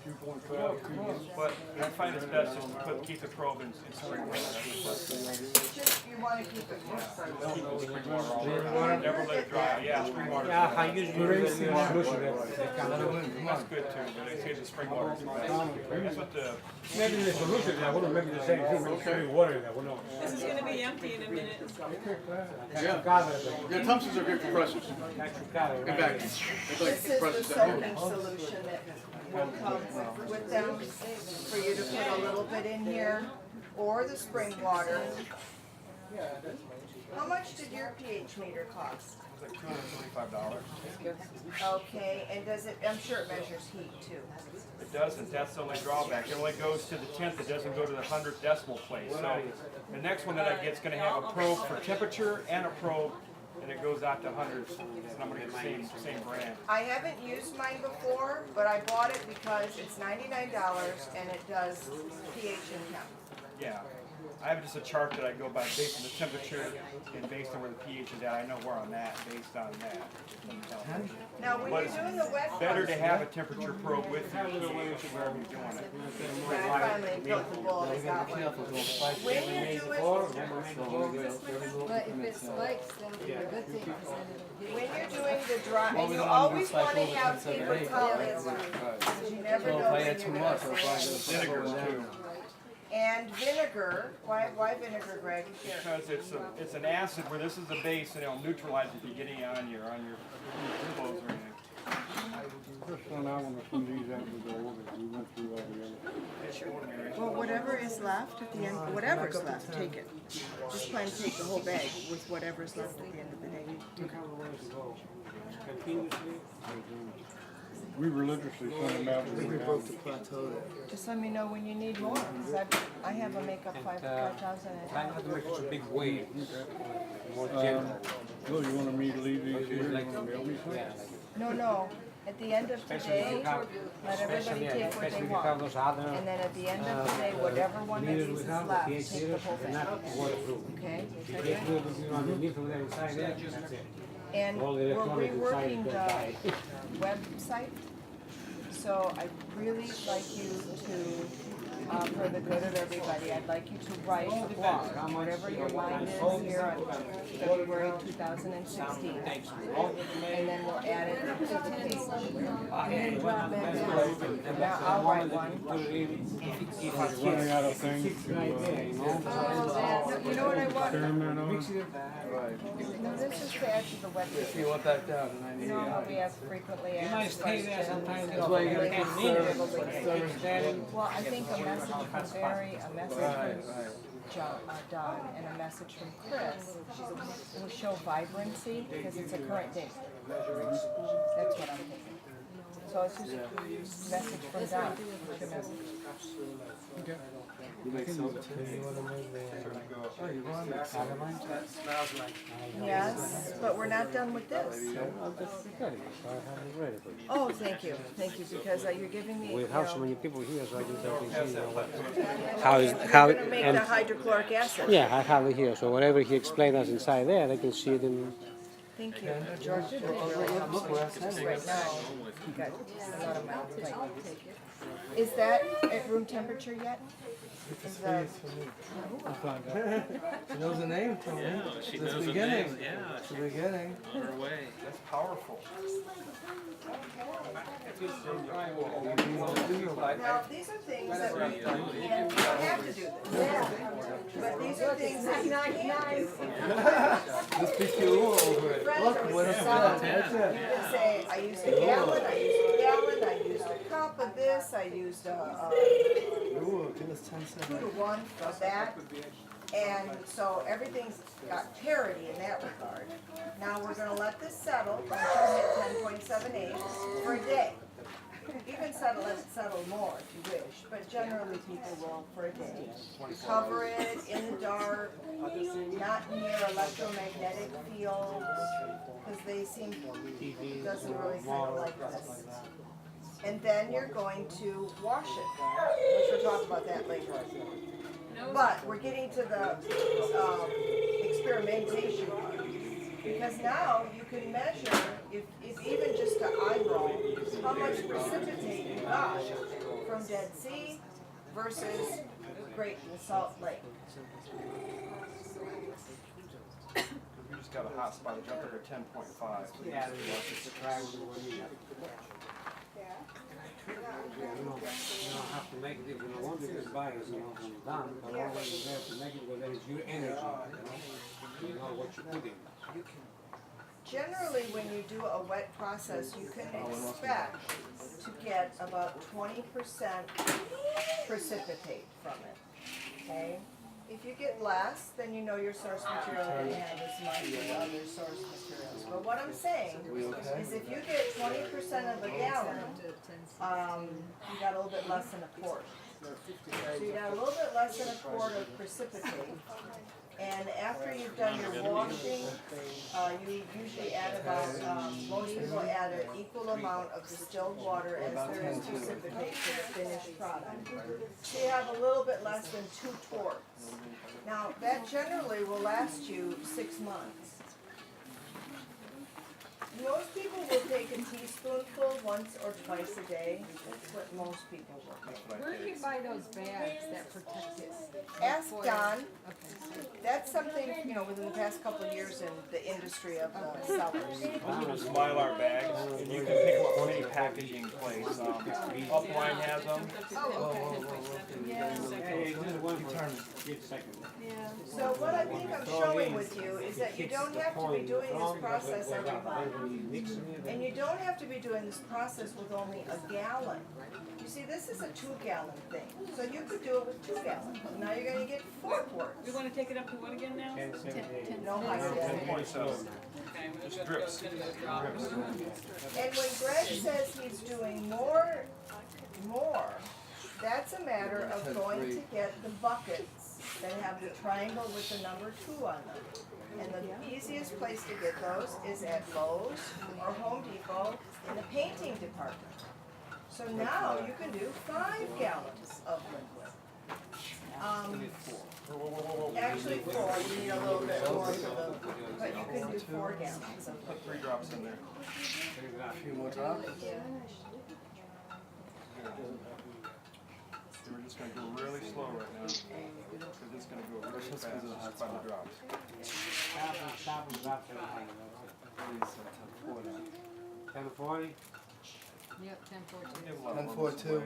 2.5. But I find it's best just to keep the probe in spring water. Just, you wanna keep it moist. Keep the spring water all around. Never let it dry. Yeah, spring water. Yeah, I usually do the solution that they can do. That's good too, but they say the spring water is the best. That's what the, Maybe the solution that wouldn't maybe the same thing, maybe spring water that would know. This is gonna be empty in a minute. Yeah, Thompsons are good compressors and vacuums. It's like This is the compressors that move. soaking solution that will come with them, for you to put a little bit in here, or the spring water. How much did your pH meter cost? it's like $225. Okay, and does it, I'm sure it measures heat too. It doesn't, that's the only drawback. It only goes to the 10th, it doesn't go to the 100th decimal place. So the next one that I get's gonna have a probe for temperature and a probe, and it goes out to hundreds, and I'm gonna get the same brand. I haven't used mine before, but I bought it because it's $99 and it does pH and temp. Yeah. I have just a chart that I go by based on the temperature and based on where the pH is at. I know where I'm at based on that. Now, when But you're doing the wet better to process, have a temperature probe with you wherever you're doing it. I finally built the bull and got one. When you're doing, But if it spikes, that'll be a good thing, because then it'll get. when you're doing the dry, and you always want to have paper towels on, because you never know when you're gonna say. Vinegar too, And vinegar, why vinegar, Greg? because it's an acid where this is the base and it'll neutralize if you get any on your clothes or anything. Just when I want to see these out the door, we went through all the other. Well, whatever is left at the end, whatever's left, take it. Just plan to take the whole bag with whatever's left at the end of the day. We religiously send them out. Just let me know when you need more, because I have a makeup 5,000 I have to make such a big wave, more gentle. Well, you want me to leave these here? You Like, want to mail me some? yeah, No, at the end of the especially if day, you have, let everybody especially, take what especially they if you have want. those other And then at the end of the day, whatever one of meters these we is have, left, pH take the meters, whole they're thing, not waterproof. okay? The pH meters, you know, underneath of them inside there, that's it. And All the we're electronics inside reworking is gonna die. the website, so I'd really like you to for the good of everybody, I'd like you to write a blog on whatever your mind is here on February 2016. And then we'll add it to the page. And then drop that down. Now I'll write one. Running out of things to You know what I want? experiment on. No, this is to add to the website. You want that down, and I You need know how we have frequently asked questions? That's why you gotta keep serving. Well, I think a message from Barry, a message from Don, and a message from Chris will show vibrancy because it's a current date. That's what I'm thinking. So it's just a message from Don. What's your message? Yes, but we're not done with this. Oh, thank you, because you're giving me, We have so many people here, so I can tell you what. you're gonna make the hydrochloric acid. Yeah, I have it here, so whatever he explained us inside there, they can see it in. Thank you. George, right now, you got a lot of mouth plate. Is that at room temperature yet? Is that, She knows the name, Tony. She It's the knows the beginning. names, yeah. It's the beginning. On her way. That's powerful. now, these are things that we don't have to do this. But these are things that you can do. Just be cool over it. Look, what is that? That's You it. can say, I used a gallon, I used a cup of this, I used a Ooh, give us 10 seconds. 2 to 1 of that. And so everything's got parity in that regard. Now we're gonna let this settle, I'm choosing at 10.78 for a day. You can let it settle more if you wish, but generally people will for a day. Cover it in the dark, not near electromagnetic fields, because they seem, it doesn't really kind of like this. And then you're going to wash it, which we'll talk about that later. But we're getting to the experimentation part. Because now you can measure, if even just to eyeball, how much precipitate you got from Dead Sea versus Great Salt Lake. We just got a hot spot, it jumped over 10.5. Yeah, just try with what you have. You don't have to make it if you don't want to just buy it, from done, but always you have to make it because that is your energy, you know what you put in. Generally, when you do a wet process, you can expect to get about 20% precipitate from it, okay? If you get less, then you know your source material didn't have as much as other source materials. But what I'm saying is if you get 20% of a gallon, you got a little bit less than a quart. So you got a little bit less than a quart of precipitate. And after you've done your washing, you usually add about, most people add an equal amount of distilled water as there is precipitate to the finished product. So you have a little bit less than 2 quarts. Now, that generally will last you 6 months. Most people will take a teaspoonful once or twice a day. That's what most people will take. Where do you buy those bags that protect it? Ask Don. Okay. That's something, you know, within the past couple of years in the industry of the sellers. Those are just Mylar bags, and you can pick them up from any packaging place. Upline has them. So what I think I'm showing with you is that you don't have to be doing this process every month. And you don't have to be doing this process with only a gallon. You see, this is a 2-gallon thing. So you could do it with 2 gallons. Now you're gonna get 4 quarts. We want to take it up to what again now? No higher than. 10.7. Just drips. And when Greg says he's doing more, that's a matter of going to get the buckets that have the triangle with the number 2 on them. And the easiest place to get those is at Lowe's or Home Depot in the painting department. So now you can do 5 gallons of liquid. Actually 4, you need a little bit more for the, but you can do 4 gallons of Put 3 drops in there. A few more drops. we're just gonna go really slow right now. Cause it's gonna go really fast just by the drops. Stop and drop everything. 1040. Yep, 10-14. We have a lot of 10-4-2.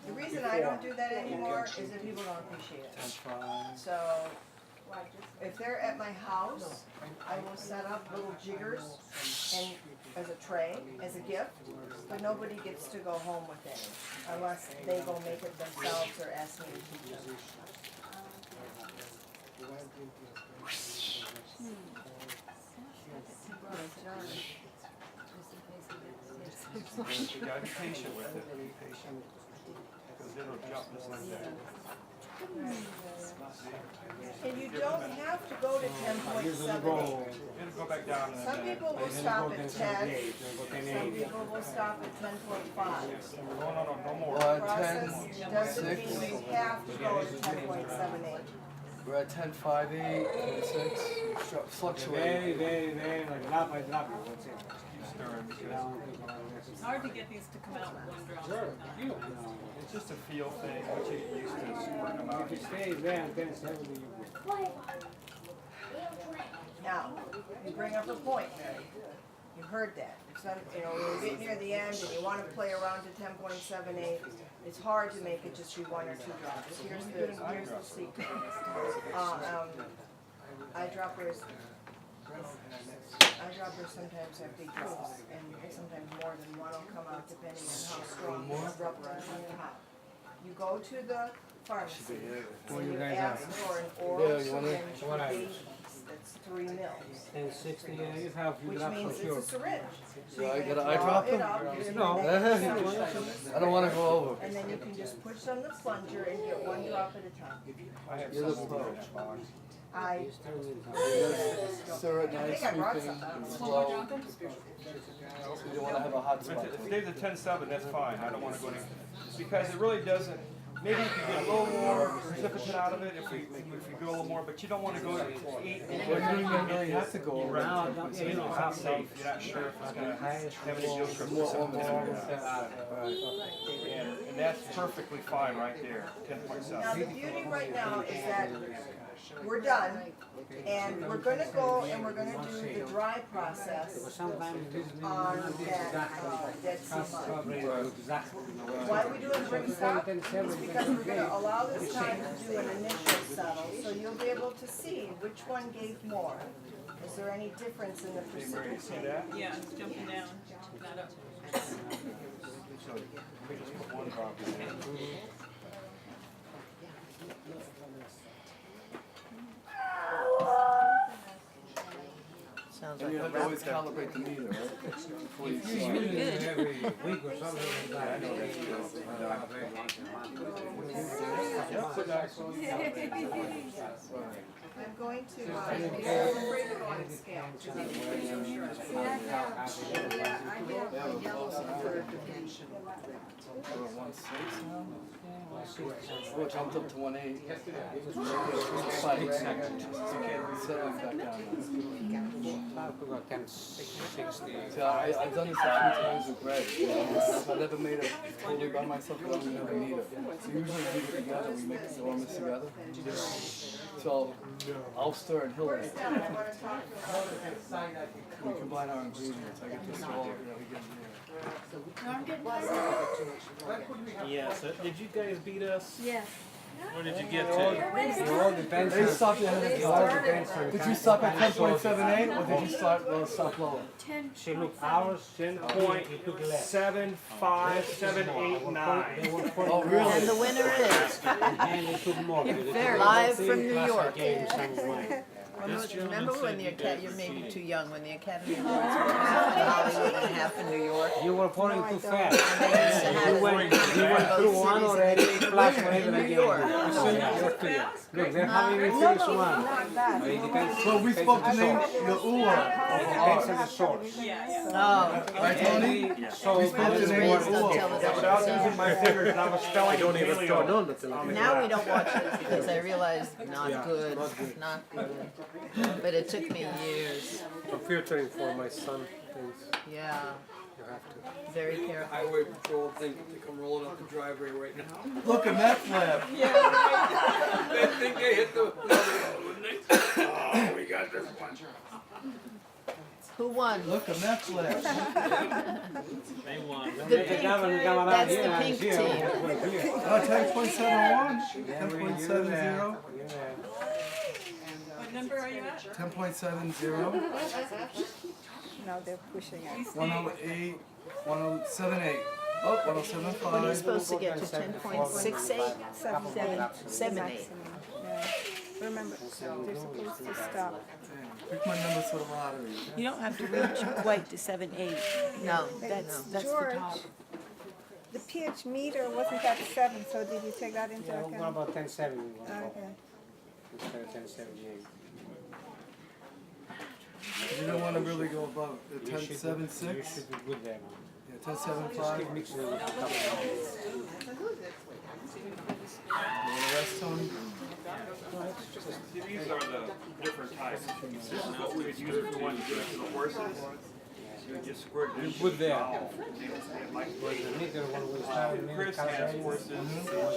The reason I don't do that anymore is that people don't appreciate it. So, if they're at my house, I will set up little jiggers and as a tray, as a gift, but nobody gets to go home with any, unless they go make it themselves or ask me to teach them. You gotta be patient with it. Be patient. Because it'll jump just like that. And you don't have to go to 10.78. It'll go back down. Some people will stop at 10, some people will stop at 10.5. No more. Process doesn't mean you have to go to 10.78. We're at 10.58, 10.6. Fluctuating. Very, like drop by drop. That's it. Keep stirring because It's hard to get these to come out with one drop. it's just a feel thing. Once you get used to squirting them out. If it stays there and 1070, you good. Now, you bring up a point, Mary. You heard that. We're getting near the end and you want to play around to 10.78. It's hard to make it just be one or two drops. Here's the secret. Eyedroppers sometimes have big drops, and sometimes more than one will come out depending on how strong the rubber is and how. You go to the pharmacy and you ask for an oral syringe of babies that's 3 mils. 1060, yeah, you have few Which drops means for sure. it's a syringe. So I you gotta can eyedrop draw it them? up, No. I don't want to go over. and then you can just push on the plunger and get 1 drop at a time. I have You're the some pro. in that box. I Stir it nice, think I brought sweeping, some. I don't know. slow. So you don't want to have a hot If spot. it stays at 10.7, that's fine. I don't want to go any, because it really doesn't. Maybe you could get a little more precipitate out of it if we go a little more, but you don't want to go to 8. Well, you don't even really have to go over. It's not safe. You're not sure if it's going to have any guilt trips or something. And that's perfectly fine right there, Now, 10.7. the beauty right now is that we're done, and we're gonna go and we're gonna do the dry process Sometimes this on that Dead Sea mud. Why are we doing ring stop? It's because we're gonna allow this time to do an initial settle, so you'll be able to see which one gave more. Is there any difference in the Mary, you see precipitation? that? Yeah, it's jumping down, not up. So we just put 1 drop in there. Sounds And like you a have to always raptor. calibrate the meter, right? Before you start. every week or something like that. I'm going to, I'm afraid to go on scale. We're at 1.6 now? Oh, it jumped up to 1.8. Spike. Set it back down. See, I've done this a few times with bread. I've never made it totally by myself, but I've never made it. So usually we do it together, we make the ORMUS together. So I'll stir and he'll make. We combine our ingredients. I get this all, he gets Yeah, so did you guys beat us? Yeah. Where did you get to? It all depends They stopped at it all depends on Did you stop at 10.78 or did you stop lower? She looked hours, 10 point, it took less. 7.5789. Oh, really? And the winner is And it took more. live from New York. Remember when the Academy, you're maybe too young, when the Academy Awards were half in Hollywood and half in New York? You were pouring too fast. They used to have You went through one already, plus whatever in New again. York. Look, they're having me finish one. It depends. So we spoke to name the UA of Depends on the source. Yes. Oh, Right, Tony? So We spoke to name raised on the UA. television. Without using my fingers, and I was spelling don't even paleo. Now we don't watch it because I realized not good, not good. But it took me years. I'm filtering for my son things. Yeah. You have to. Very careful. Highway patrol think they come rolling up the driveway right now. Look at that flip. They think they hit the wouldn't they? Oh, we got this one. Who won? Look at that flip. They won. The pink, that's the pink team. 10.71. Yeah, 10.70. What number are you at? 10.70. Now they're pushing it. 108. 1078. Oh, 1075. What are you supposed to get to 10.68? 78. Remember, they're supposed to stop. Pick my numbers for the lottery. You don't have to reach quite to 7.8. No. That's the George, top. the pH meter wasn't at 7, so did you take that into Yeah, what account? about 1070? Okay. Instead of 1078. You don't want to really go above the You should be 10.76. good there now. Yeah, Just 10.75. keep mixing it with a couple of The rest, Tony. See, these are the different types. This is what we would use if we wanted to do it for the horses. You would just squirt this. put there. Like But the meter, when we started meter Chris has calibrating, horses. it was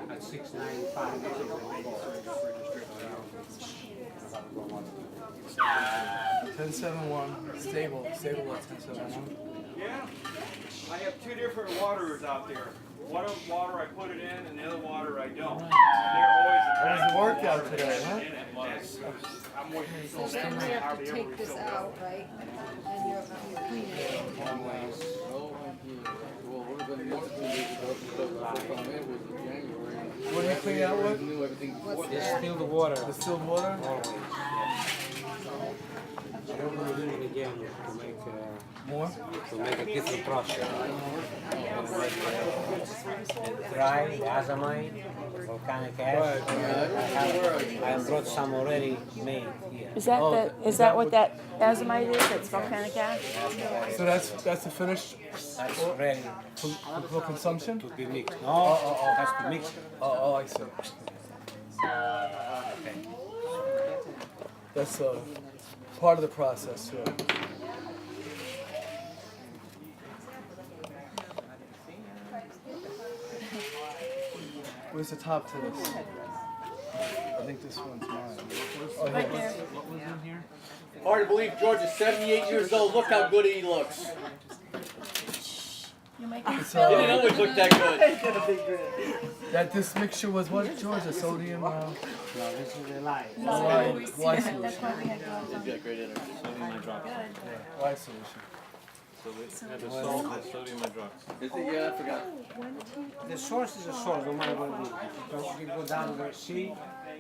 at 695. 10.71. Stable. Stable at 10.71. Yeah. I have two different waterers out there. One of the water I put it in, and the other water I don't. And they're always How was the workout today, huh? I'm waiting for So then we have hardly to ever take this refill out, right? And you're cleaning it. What do you clean out with? It's still the water. Distilled water? Always. I don't want to do it again More? to make a different process. Dry, azamite, volcanic ash. I brought some already made here. Is that what that azomite is? That's volcanic ash? So that's the finished That's ready for consumption? to be mixed. No, that's to mix it. Oh, I see. That's part of the process, yeah. Where's the top to this? I think this one's mine. Oh, Right there. Hard to believe George is 78 years old. Look how good he looks. You're making It's, me he didn't always look that good. That this mixture was what, George? A sodium? No, this is the lye. Lye That's solution. why we had gloves on. He's got great energy. Sodium hydroxide. Lye solution. So we have the salt and sodium hydroxide. Is it? Yeah, I forgot. The source is a source, no matter what it is. So you go down to the sea,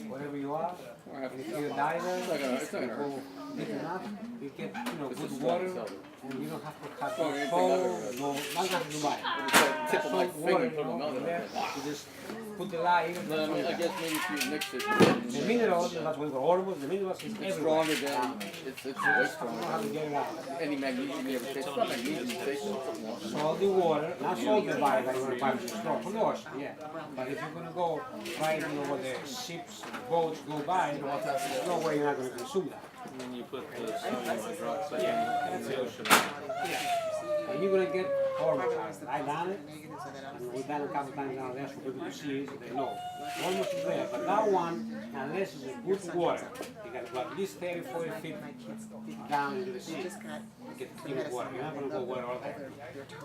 wherever you are, and if you're a diver, It's not gonna you hurt. go deep enough, you get It's good a water, strong cellar. and you don't have to cut Strong the anything pole, I've ever no, nothing to buy. Tip of my Salt finger water, and put my mouth in there, it. you just put the lye in. No, I mean, I guess maybe if you mix it, The minerals, that's what we call ORMUS, the minerals is it's everywhere. stronger than, it's way You know how stronger. to get it out. Any magnesium you ever taste. It's not magnesium, you taste something more. Salty water, not salt the buy that you're going to buy from the store, from the ocean, yeah. But if you're going to go right, where the ships and boats go by, there's no way you're not going to consume that. And then you put the sodium hydroxide in the ocean. And you're going to get ORMUS. I done it, and we've done it a couple times now there for people to see it, so they know. ORMUS is there, but that one, unless it's a good water, you got to go at least 30, 40 feet down into the sea. Get clean water. You're not going to go where all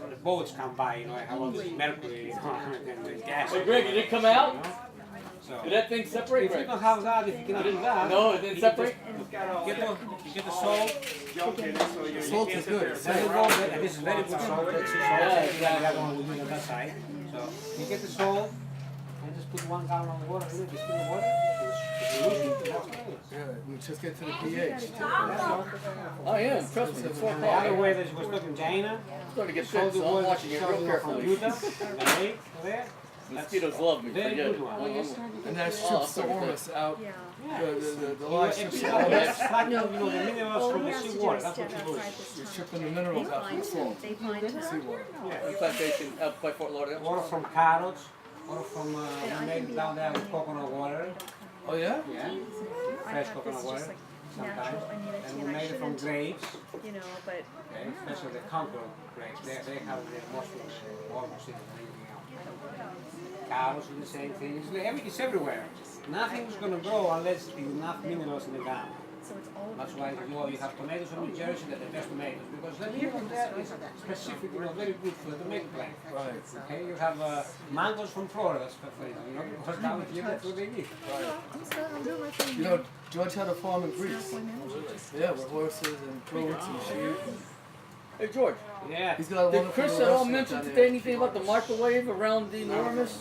the boats come by, I have all this mercury and gas. Hey, Greg, did it come out? So, Did that thing separate, if you Greg? don't have that, if you cannot do that, No, it didn't separate? you get the salt, junk in it, so you Salt can't is sit good. there and then you say, go there, and this is very good salt, that's the salt, that one we use on that side. So you get the salt, and just put 1 gallon of water in it, distill the water, it's solution, that's it. Yeah, we just get to the pH. That's all. I am, trust me, it's 4 And the other o'clock. way that was stuck in China, Starting to get salt sick, the so I'm water, watching it salt real the carefully. computer, the lake there. Mosquitoes love me, Very forget good it. one. And that strips the ORMUS out. The lye strips the It's ORMUS. extracting, the minerals from the seawater, that's what people do. You're stripping the minerals out from the salt. Seawater. Plantation out by Fort Lauderdale. Water from carrots, water from, we made down there with coconut water. Oh, yeah? Yeah. Fresh coconut water. sometimes. natural immunity, And we and I made it from shouldn't, grapes, you know, but okay, especially the conqueror grapes. They have the most almost in anything else. Cows do the same thing. It's everywhere. Nothing's going to grow unless there's enough minerals in the ground. so it's all. That's why you have tomatoes from New Jersey that are the best tomatoes, because the mineral there is specific, very good for the tomato plant. Right. Okay, you have mangoes from Florida, for instance, because down here that's what they need. I'm doing my thing. You know, George had a farm in Greece. Yeah, with horses and goats and sheep. Hey George, Yeah. He's got a did wonderful Chris at all restaurant mention down today there. anything about the microwave around the ORMUS?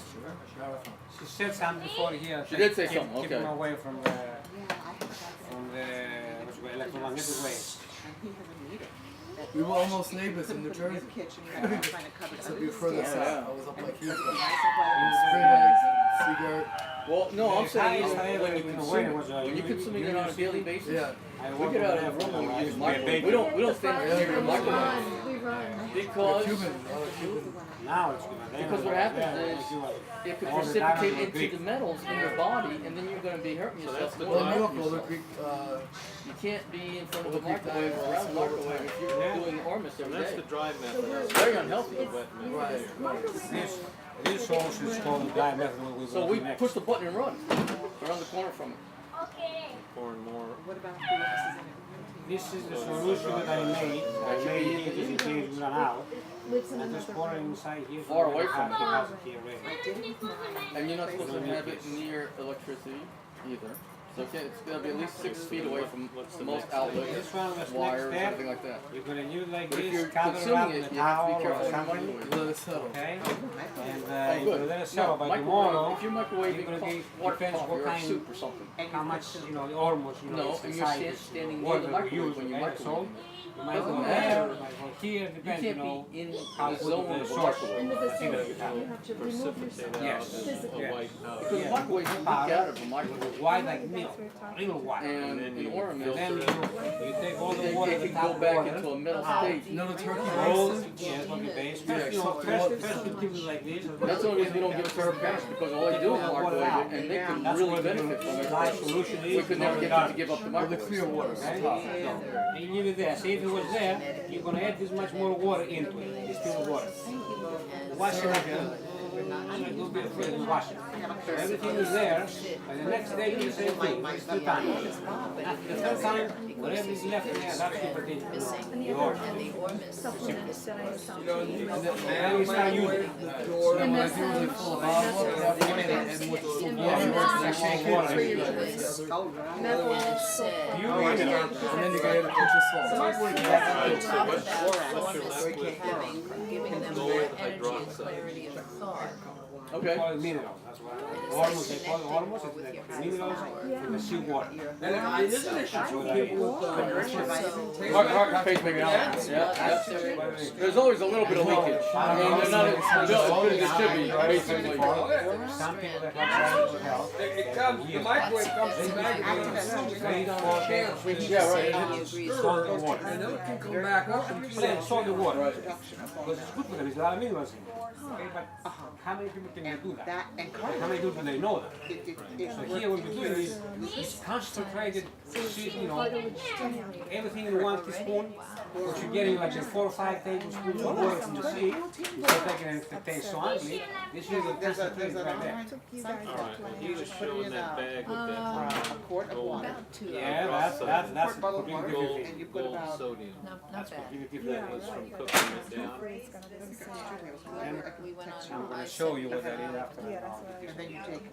Marathon. She said something before here. She did say keep, something, Keep okay. them away from the electromagnetic waves. We were almost neighbors in New Jersey. Except we were further south. I was up like here. Spring eggs, cigarette. Well, no, I'm saying Highest I ever when you in a way consume was, when you consuming it on a daily basis. Yeah. We get out of the room when we use microwave. We don't stand near the microwave because Cuban, Cuban. Now it's good. because what happens is it could precipitate into the metals in your body, and then you're going to be hurting yourself. Well, in New York, all the Greek, You can't be in front of the microwave or around the microwave if you're doing ORMUS every That's day. the dry method. It's very unhealthy. This sauce is called the dye method. We So we push the button and run around the corner from it. Pouring more. This is the solution that I made. I made it just in case we run out. I just pour it inside here. Far away from it. Has it here ready. And you're not supposed to have it near electricity either. So it's got to be at least 6 feet away from the most outlets, This one was wires, next something like that. You're going to use like But if this, you're cover it consuming up it, with a you have to towel be or careful in your something. microwave. let it settle. Okay? And Oh, you good. let it settle by microwave. tomorrow. If you're microwaving you're gonna be- water depends coffee what or kind- soup or something, How much, the almost, no, it's and you're inside standing near water the we microwave use, when you're okay? So microwaving. you might Doesn't go matter. there, you might go here, You depends, can't be in how the good zone the of the source microwave. In the vicinity, you have. you have to remove yourself. Yes. A Yes. white powder. Because the microwave you leak out of a microwave. White like milk, real white. And then in you ORMUS, Then you take all the it water, can the go top back water, into a metal out. state. You know the turkey Roll, bases? yes, on the base. Yeah, First, first we keep it like this. That's the only reason we don't give it to our parents, because all they do is microwave it, and they can That's really what the benefit from dry it. solution is. We could never get them to give up the Or the microwave. clear water. Okay? And you leave it there. See if it was there, you're going to add this much more water into it. It's still water. Wash it again. Don't be afraid to wash it. Everything is there, and the next day you say, it's two times. The third time, whatever is left in there, that's your potato. Yours. Supplements that I stopped And taking. then we start using the door. And when I do it full of olive oil, that's one thing. And with the water, I shake it. Water. You and then you gotta pinch of salt. Okay. Call it minerals, that's why. ORMUS, they call it ORMUS, it's the minerals in the seawater. Pacemaker out. Yeah. There's always a little bit of leakage. I mean, they're not as good as it should be, basically. Some people that have good health. It comes, the microwave comes in magazines. Yeah, right. Salt the water. And then it can come back up and Salt the water. Because it's good for them, it's a lot of minerals in it. Okay, but how many people can do that? How many people they know that? So here what we're doing is concentrated, everything in 1 teaspoon. What you're getting like 4 or 5 tablespoons of water from the sea, instead of taking it to taste so ugly, this is the concentrated right there. You just showing that bag with that gold, Yeah, that's a completely different gold, thing. gold sodium. That's completely That different. was from cooking it down. I'm going to show you what that is after. Yeah, that's what I. And then you take,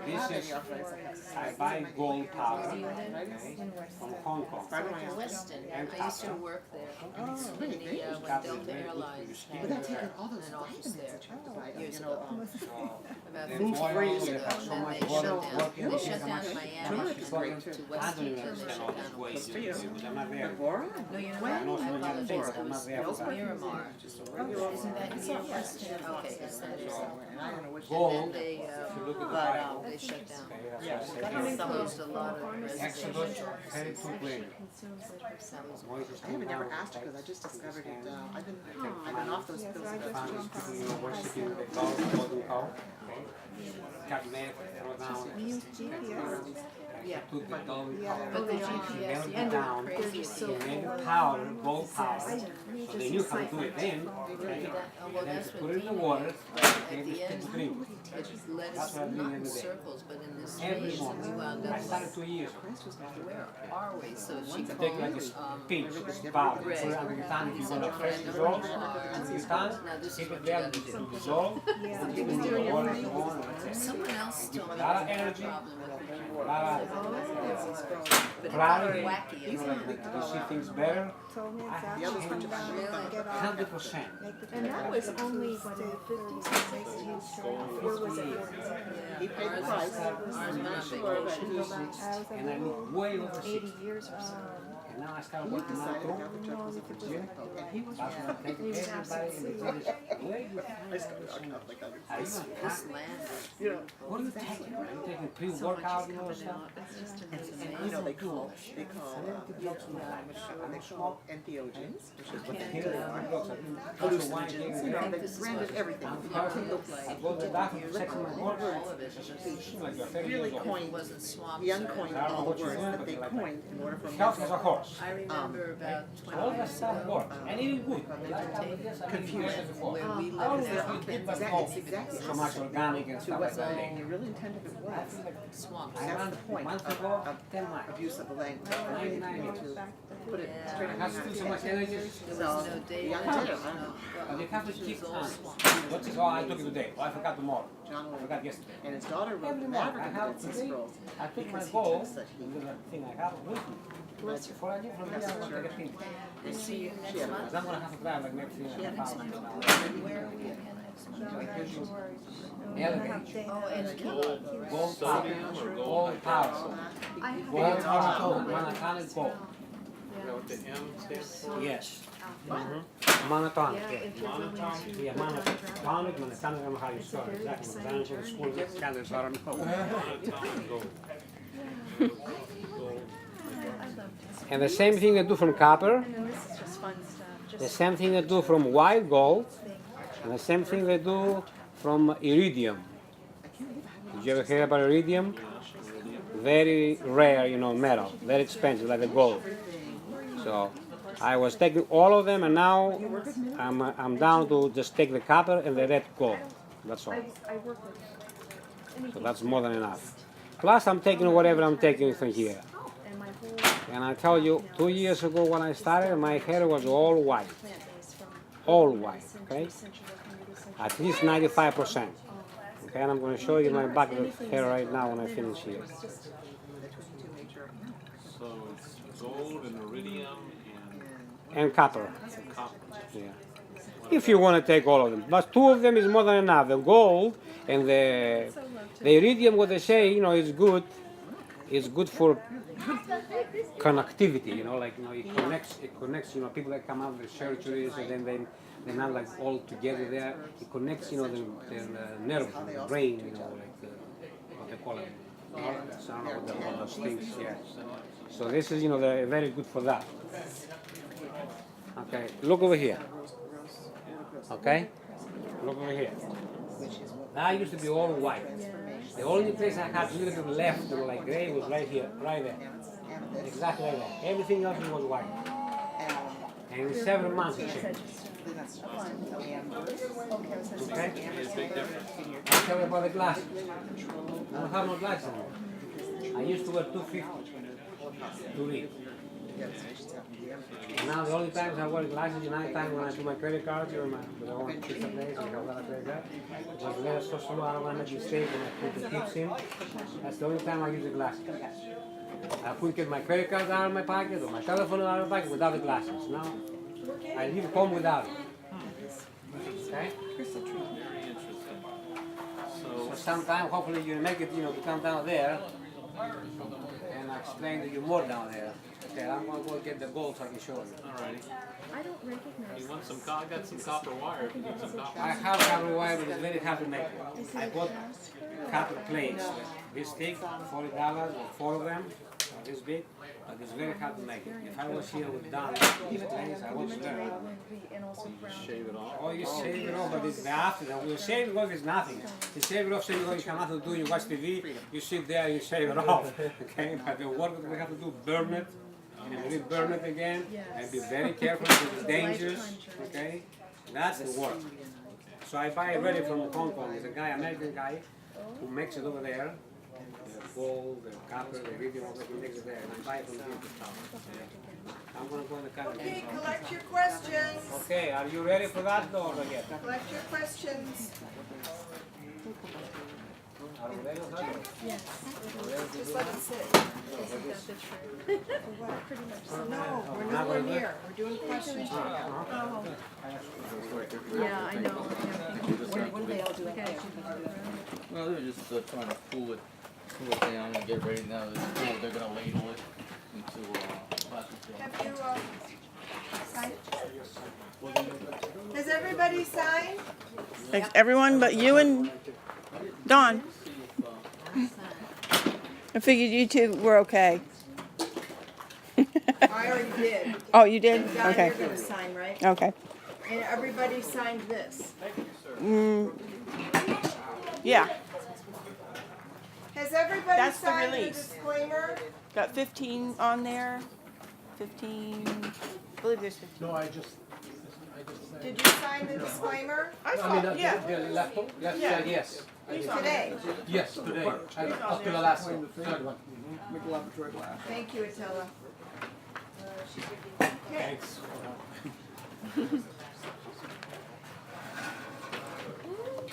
This is, I buy gold powder, okay, from Hong Kong. Weston, I used to work there. When Delta Airlines had an office there years ago. About 50 years ago, and then they shut down Miami to Weston, and they shut down I'm not there. No, you're not. I know some I of the apologize. things, It I'm not was there for that. Miramar. Isn't that near Weston? Okay, yes, that is. Gold, And then they, if you look at the but Bible, they shut down. okay, that's what I say. They closed a lot of Exodus reservations. 32:20. I haven't never asked her because I just discovered it. I've been off those pills. Found these people, worshiping the cow, golden cow. Okay. got made, throw down. We use GPS. Yeah. Took the gold Yeah. powder, But the GPS, melted it down, crazy and made the powder, gold powder. So they knew how to do it then. Well, Then that's to what put it in the Dean water, did. and At give the it end, to drink. it led That's us what I'm doing not in every day. circles, but in this Every maze, and we morning. wound I up started like, 2 years ago. where are we? So she To take like this called, pinch, this powder, put it under your tongue if you want to fresh dissolve, under your tongue, now this is keep what it you there, gotta it do. will dissolve, Yeah. put it in the water, and so on, and that's it. Someone else told me A lot of there was a energy, problem with a lot of but it got clarity, wacky. you know, like you see things better. Told me I exactly have what to changed get off. 100%. And that was only what, in the 50s and 60s? Where was it? He paid the price. Ours went on vacation. And I look way over 60. 80 years or so. And now I start working out too. No, you could do it. That's when I take everybody and they tell us, where you are you This land. what are you taking? Are you taking pre-workout and all that stuff? You know, they call entheogens, which is what they hallucinogens. You know, they branded everything. I go to the doctor to check my blood pressure. All of it is just, Like you're 30 Really years old. coined, wasn't swamped. young coined I don't know all the what you're words doing, that but they like coined in order for Health as a horse. I remember about So all 20 that years stuff ago, works. And even good. Like I would guess I didn't use it before. where we I always lived thought there, you did, but exactly so much organic and stuff like and that. you really intended it was. swamps. I ran the point month of- ago, of 10 miles. Abuse of the language. 99 years. Put it Yeah. straight I in have to do so much energy. There was So, no data. young no- did it, But you have to keep all on. swamps. What is all I took it today? Oh, I forgot tomorrow. John I forgot yesterday. And his daughter wrote Every the morning. African I have Dead Sea today. Scrolls. I took my because he goal, thinks that he- the thing I have with me. Before I leave from here, I'm gonna take a thing. And see, She next had month, Because I'm gonna have to drive like next year. where are we again next month? Elevate. Oh, and Key. Gold power. Gold power. Gold power. Monotonic gold. Is that what the M stands for? Yes. Monotonic. Yeah, monotonic, monotonic, I don't know how you spell it exactly. Monotonic for the school scholars, I don't know. Monotonic gold. And the same thing they do from copper, This is just fun stuff. the same thing they do from white gold, and the same thing they do from iridium. Did you ever hear about iridium? Very rare, metal, very expensive, like the gold. So I was taking all of them, and now I'm down to just take the copper and the red gold. That's all. So that's more than enough. Plus, I'm taking whatever I'm taking from here. And I tell you, 2 years ago when I started, my hair was all white. All white, okay? At least 95%. Okay, and I'm going to show you my back of hair right now when I finish here. So it's gold and iridium And copper. and copper. Yeah. If you want to take all of them. But 2 of them is more than enough. The gold and the iridium, what they say, is good. It's good for connectivity, it connects, people that come out of the surgeries and then they're not like all together there. It connects, their nerves, the brain, what they call it. I don't know what those things, yeah. So this is, they're very good for that. Okay, look over here. Okay? Look over here. That used to be all white. The only place I had a little bit left, like gray, was right here, right there. Exactly like that. Everything else was white. And in 7 months it changed. Okay? I'll tell you about the glasses. I don't have no glasses anymore. I used to wear 250 to read. And now the only times I wear glasses is night time when I do my credit cards or when I want to pick up days, I have a lot of credit cards. Because they're so slow, I don't want to make mistakes when I put the tips in. That's the only time I use the glasses. I couldn't get my credit cards out of my pocket or my telephone out of my pocket without the glasses. Now I leave home without it. Okay? Very interesting. So sometime, hopefully you make it, to come down there and I explain to you more down there. Okay, I'm going to go get the gold so I can show you. Alrighty. I don't recognize. You want some? I got some copper wire. If you need some copper. I have copper wire, but it's very hard to make it. I bought copper plates, This thick, $40 or 4 of them, this big, but it's very hard to make it. If I was here with Don, these days, I would learn. Shave it off. Oh, you shave it off, but it's the after that. You shave it off is nothing. You shave it off, so you have nothing to do, you watch TV, you sit there, you shave it off. Okay, but the work that we have to do, burn it, and we burn it again, and be very careful because it's dangerous. Okay, that's the work. So I buy it ready from Hong Kong. There's a guy, American guy, who makes it over there. The gold, the copper, the iridium, all that, he makes it there, and I buy it from him. I'm gonna go in the car. Okay, collect your questions. Okay, are you ready for that or not yet? Collect your questions. Are you ready for that? Just let it sit. No, we're nowhere near. We're doing questions right now. Yeah, I know. What do they all do? Well, they're just trying to cool it down and get ready now. They're gonna ladle it into plastic. Have you signed? Has everybody signed? Everyone but you and Dawn. I figured you two were okay. I already did. Oh, you did? Don, Okay. you're gonna sign, right? Okay. And everybody signed this. Yeah. Has everybody That's the signed the release. disclaimer? Got 15 on there. 15. I believe there's 15. No, I just Did you sign the disclaimer? I saw. Yeah. the laptop? Yes, Yeah. yes. Today. Yes, today. Up to the last one, the third one. Thank you, Attila. Okay.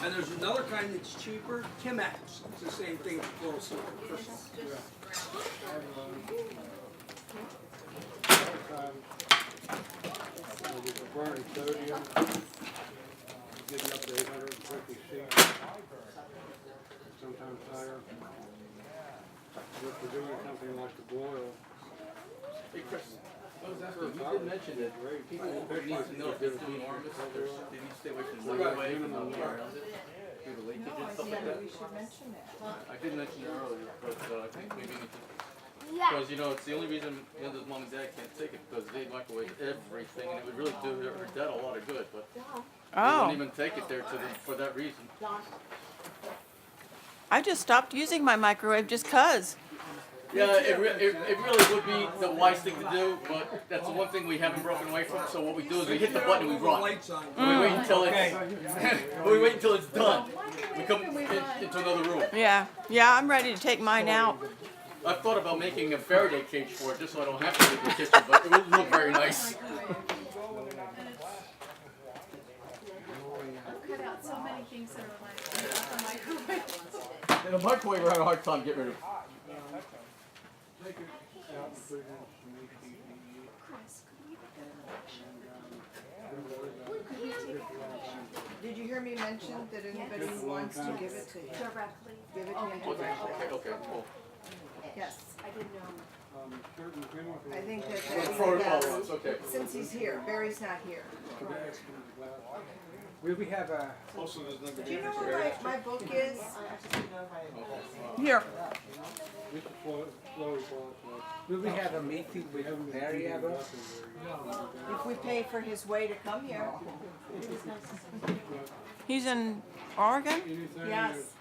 And there's another kind that's cheaper, Timax. It's the same thing, close. Burning sodium, getting up to 850 C, sometimes higher. If we're doing something like the boil, Hey Chris, I was asking, you did mention that people need to know if they're doing ORMUS, they need to stay away from the away from the around it. Do the leakage and stuff like that. We should mention that. I did mention it earlier, but I think maybe we need to. Because, you know, it's the only reason Linda's mom and dad can't take it, because they microwave everything, and it would really do her dad a lot of good, but they Oh. wouldn't even take it there for that reason. I just stopped using my microwave just 'cause. Yeah, it really would be the wise thing to do, but that's the one thing we haven't broken away from, so what we do is we hit the button and we run. Lights on. We wait until it's done. We come into another room. Yeah. Yeah, I'm ready to take mine out. I've thought about making a Faraday cage for it, just so I don't have to leave the kitchen, but it would look very nice. Cut out so many things that are like the microwave. And a microwave I had a hard time getting rid of. take it out and put it in some HDPE. Did you hear me mention that anybody who wants to give it to him? Directly. Give it to him Okay, directly. okay, cool. Yes. I didn't know. Certain chemicals. I think that The that's protocol the was, okay. best, since he's here. Barry's not here. We have a. Do you know where my book is? Here. Just a slowly boil Will we have a meeting with Barry ever? If we pay for his way to come here. He's in Oregon? Anything Yes. that's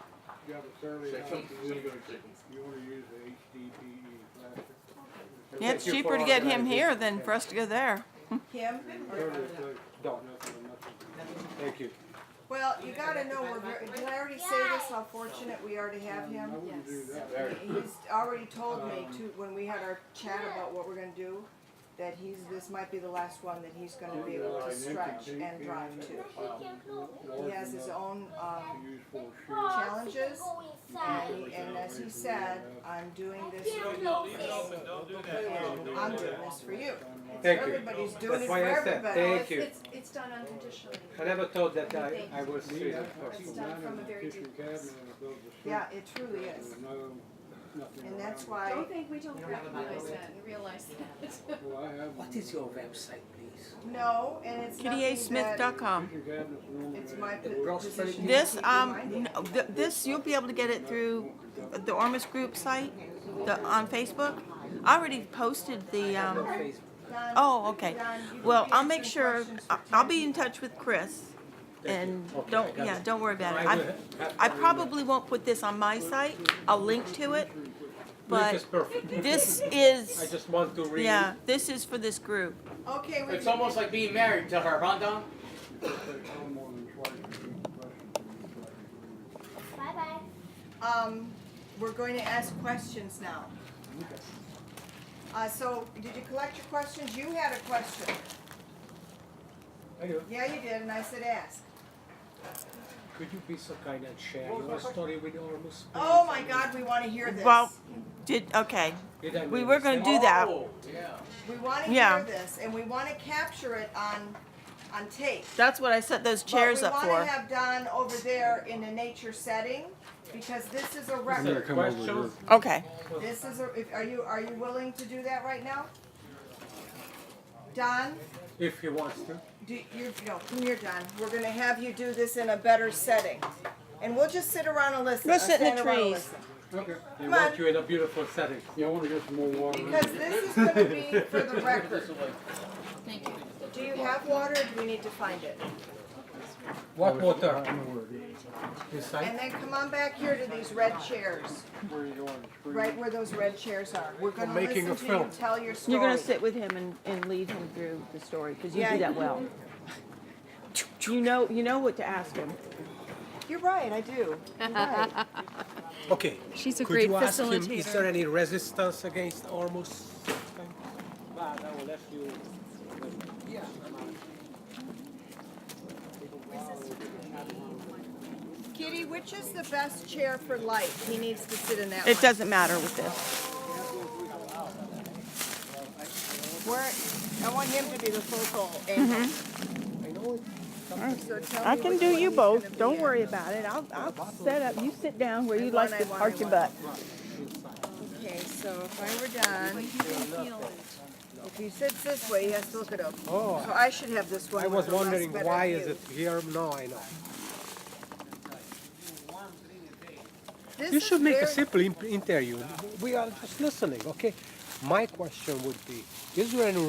got a fairly Shake high 'em. condition, you want to use the HDPE plastic. Yeah, it's cheaper to get him here than for us to go there. Him? Fairly safe, Don't. nothing. Thank you. Well, you gotta know, did I already say this, how fortunate we are to have him? I wouldn't do that. He's already told me to, when we had our chat about what we're gonna do, that this might be the last one that he's gonna be able to stretch and drive to. He has his own, Use for sure. challenges, and as he said, I'm doing this for you. And I'm doing this for you. Thank you. Everybody's doing That's it why for I said, everybody. thank you. It's done unconditionally. I never thought that I was serious. It's done from a very deep place. Yeah, it truly is. There's no And that's why, Don't think we don't recognize that and realize that. Well, I have What is your website, please? no, and it's nothing that, KittyASmith.com. it's my prosperity- position. This, to keep reminding this, you'll be able to get it through the ORMUS group site, on Facebook. I already posted the, Don, oh, okay. Don, you can Well, be I'll make answering sure, questions for I'll 10 be in touch with Chris. And don't, got yeah, it. don't worry about it. I will I probably won't put this on my site. I'll link to it. But is perfect. this I is, just want to read. yeah, this is for this group. Okay, we It's almost like being married to her, huh, Don? we're going to ask questions now. So, did you collect your questions? You had a question. I do. Yeah, you did, and I said ask. Could you be so kind and share your story with ORMUS? Oh my God, we want to hear this. Well, okay. We were gonna do that. Oh, yeah. We want to Yeah. hear this, and we want to capture it on tape. That's what I set those chairs up But we for. want to have Don over there in a nature setting, because this is a record. Questions? Okay. This is are you willing to do that right now? Don, If he wants to. come here, Don. We're gonna have you do this in a better setting, and we'll just sit around and listen. We'll sit in the stand around and trees. listen. Okay. We Come want on. you in a beautiful setting. Yeah, I wanna get some more water. Because this is gonna be for the record. Thank you. Do you have water, or do we need to find it? What water? I know where it is. Inside? And then come on back here to these red chairs, Where are you going? right where those red chairs are. We're gonna making listen a to you film. tell your story. You're gonna sit with him and lead him through the story, because you Yeah. do that well. You know what to ask him. You're right, I do. You're right. Okay. She's a Could great you ask him, is facilitator. there any resistance against ORMUS? Kitty, which is the best chair for light? He needs to sit in that It one. doesn't matter with this. I want him to be the focal angle. So tell I me can which do one you he's both. gonna be Don't in. worry about it. I'll set up. You sit down where you like to I arch your want. butt. Okay, so if I were done, if he sits this way, he has to look it up. Oh. So I should have this one. I was with a less wondering better why view. is it here? No, I know. This You is should make a very- simple interview. We are just listening, okay? My question would be, is there any